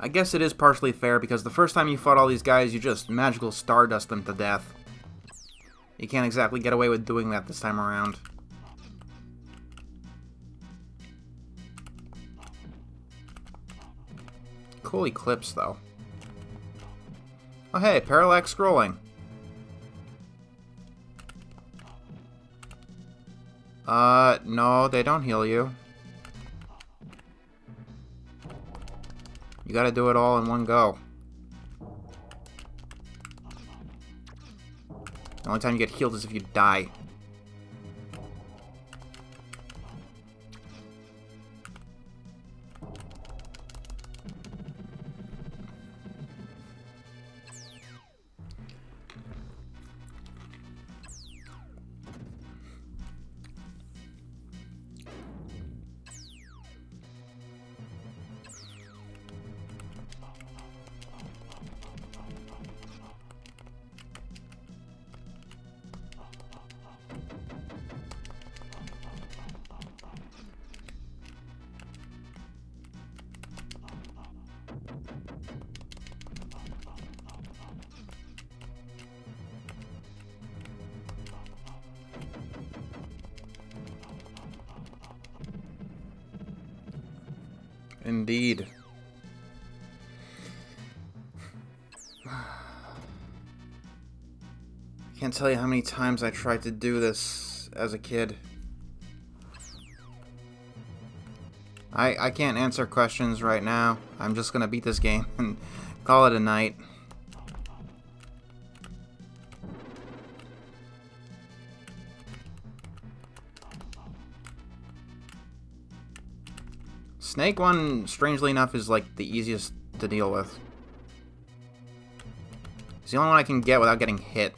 I guess it is partially fair, because the first time you fought all these guys, you just magical stardust them to death. You can't exactly get away with doing that this time around. Cool eclipse, though. Oh, hey, parallax scrolling. No, they don't heal you. You gotta do it all in one go. The only time you get healed is if you die. Indeed. I can't tell you how many times I tried to do this as a kid. I can't answer questions right now. I'm just gonna beat this game and call it a night. Snake one, strangely enough, is like the easiest to deal with. It's the only one I can get without getting hit.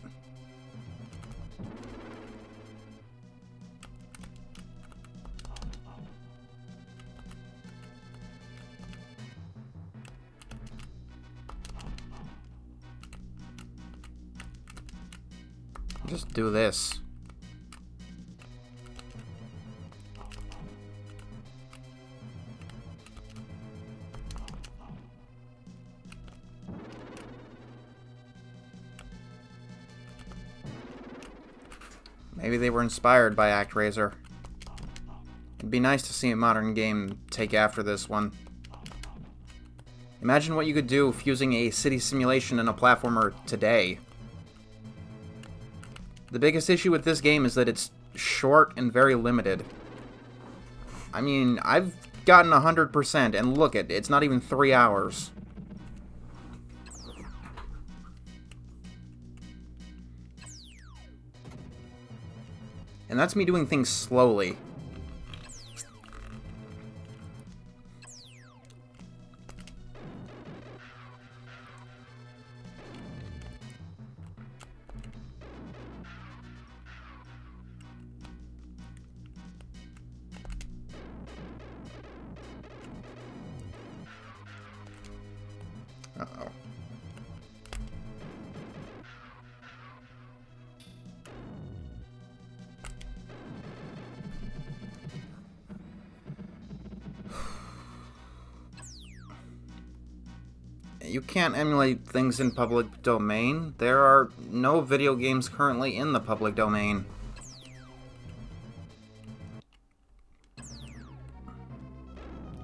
Just do this. Maybe they were inspired by ActRaiser. It'd be nice to see a modern game take after this one. Imagine what you could do fusing a city simulation and a platformer today. The biggest issue with this game is that it's short and very limited. I mean, I've gotten 100%, and look it, it's not even 3 hours. And that's me doing things slowly. Uh-oh. You can't emulate things in public domain. There are no video games currently in the public domain.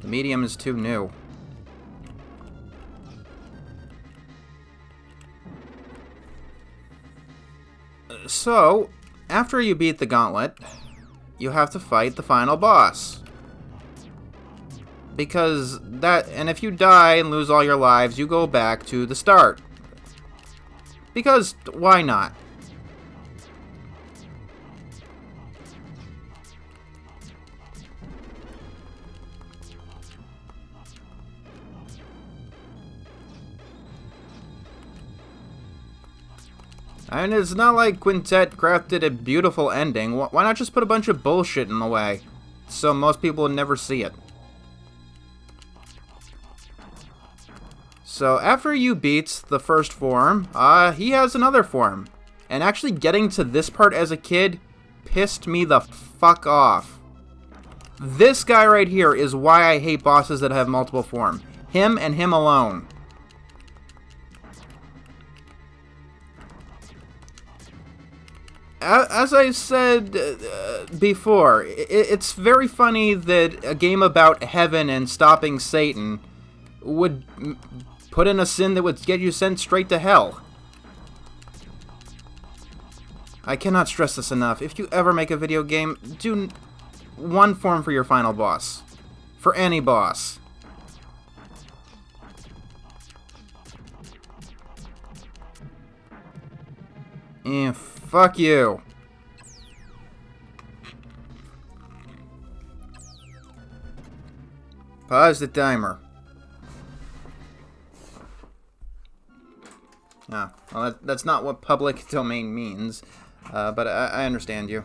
The medium is too new. So, after you beat the gauntlet, you have to fight the final boss. Because and if you die and lose all your lives, you go back to the start. Because, why not? And it's not like Quintet crafted a beautiful ending. Why not just put a bunch of bullshit in the way, so most people would never see it? So after you beat the first form, he has another form. And actually getting to this part as a kid pissed me the fuck off. This guy right here is why I hate bosses that have multiple form. Him and him alone. As I said before, it's very funny that a game about heaven and stopping Satan would put in a sin that would get you sent straight to hell. I cannot stress this enough. If you ever make a video game, do one form for your final boss. For any boss. Fuck you. Pause the timer. Ah, well, that's not what public domain means, but I understand you.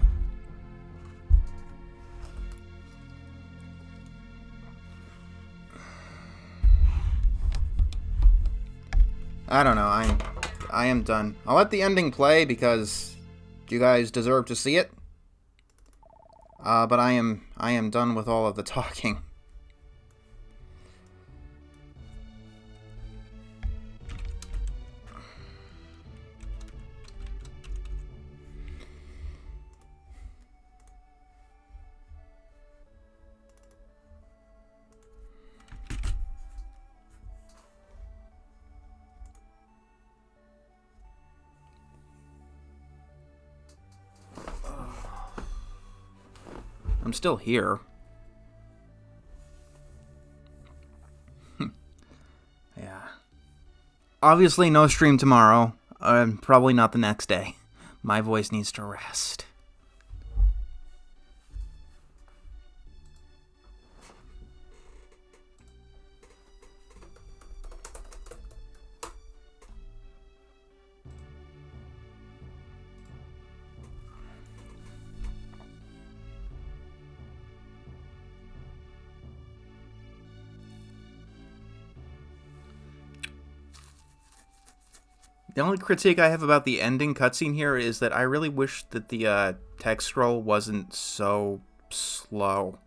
I don't know, I am done. I'll let the ending play because you guys deserve to see it. But I am done with all of the talking. I'm still here. Yeah. Obviously no stream tomorrow. Probably not the next day. My voice needs to rest. The only critique I have about the ending cutscene here is that I really wish that the text scroll wasn't so slow.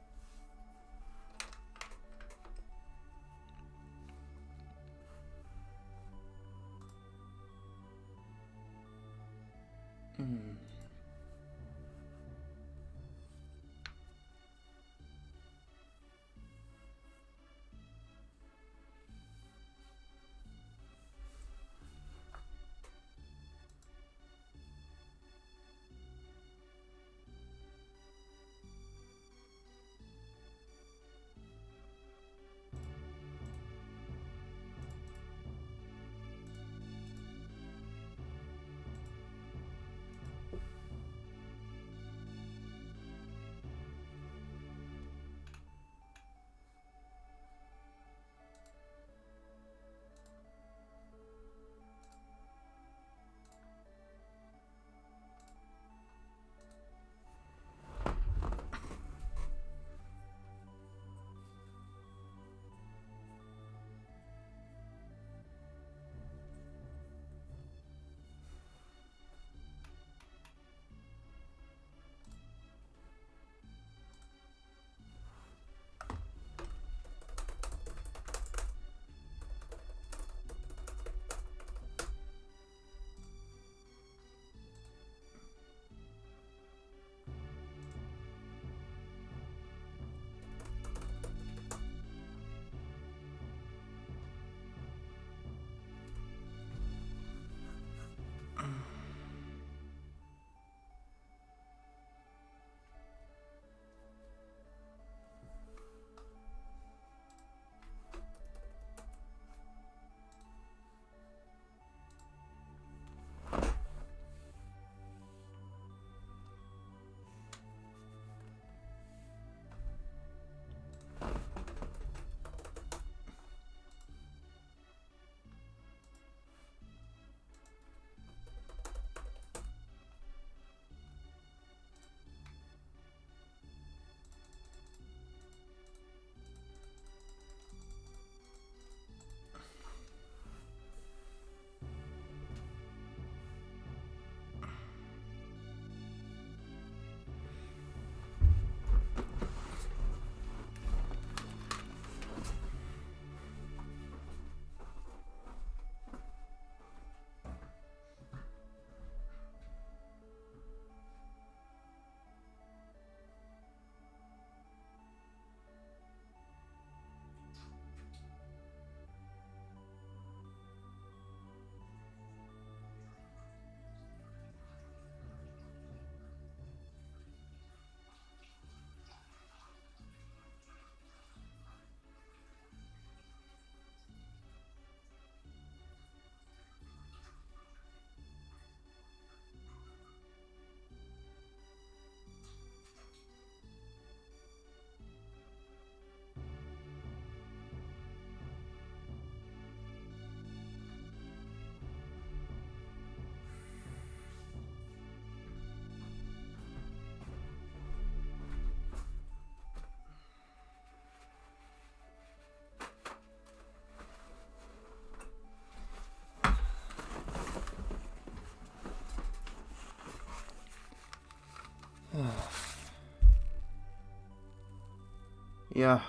Yeah.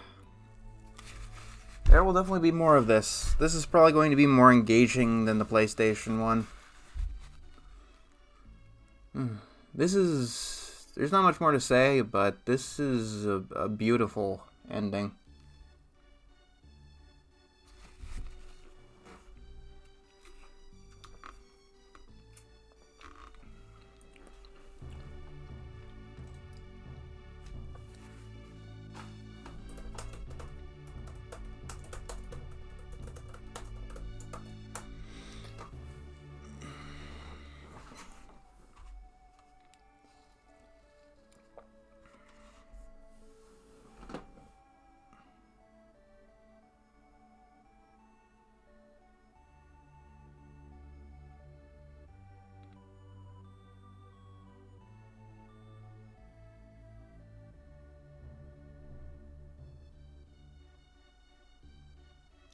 There will definitely be more of this. This is probably going to be more engaging than the PlayStation one. This is... There's not much more to say, but this is a beautiful ending.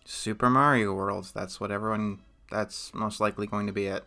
Super Mario World. That's what everyone... That's most likely going to be it.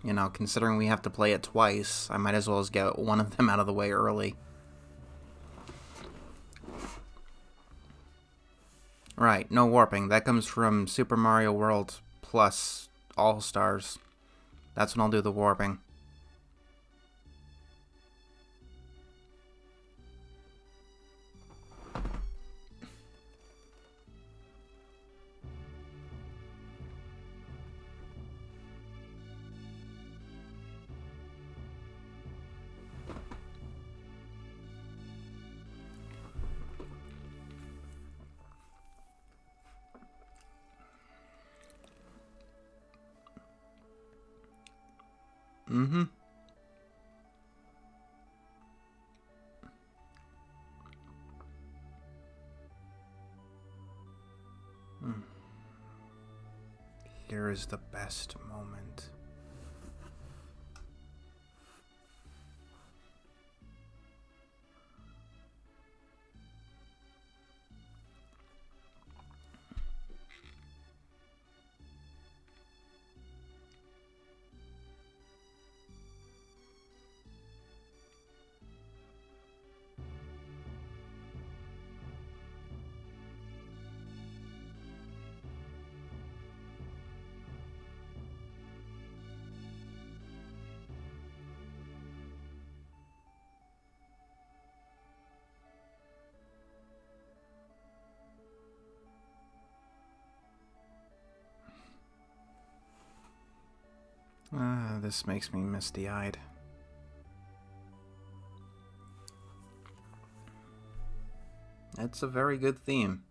You know, considering we have to play it twice, I might as well just get one of them out of the way early. Right, no warping. That comes from Super Mario World plus All-Stars. That's when I'll do the warping. Mm-hmm. Here is the best moment. This makes me misty-eyed. It's a very good theme.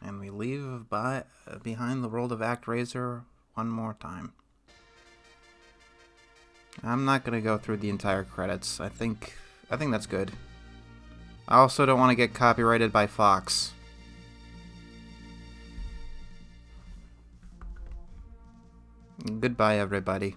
And we leave behind the world of ActRaiser one more time. I'm not gonna go through the entire credits. I think that's good. I also don't want to get copyrighted by Fox. Goodbye, everybody.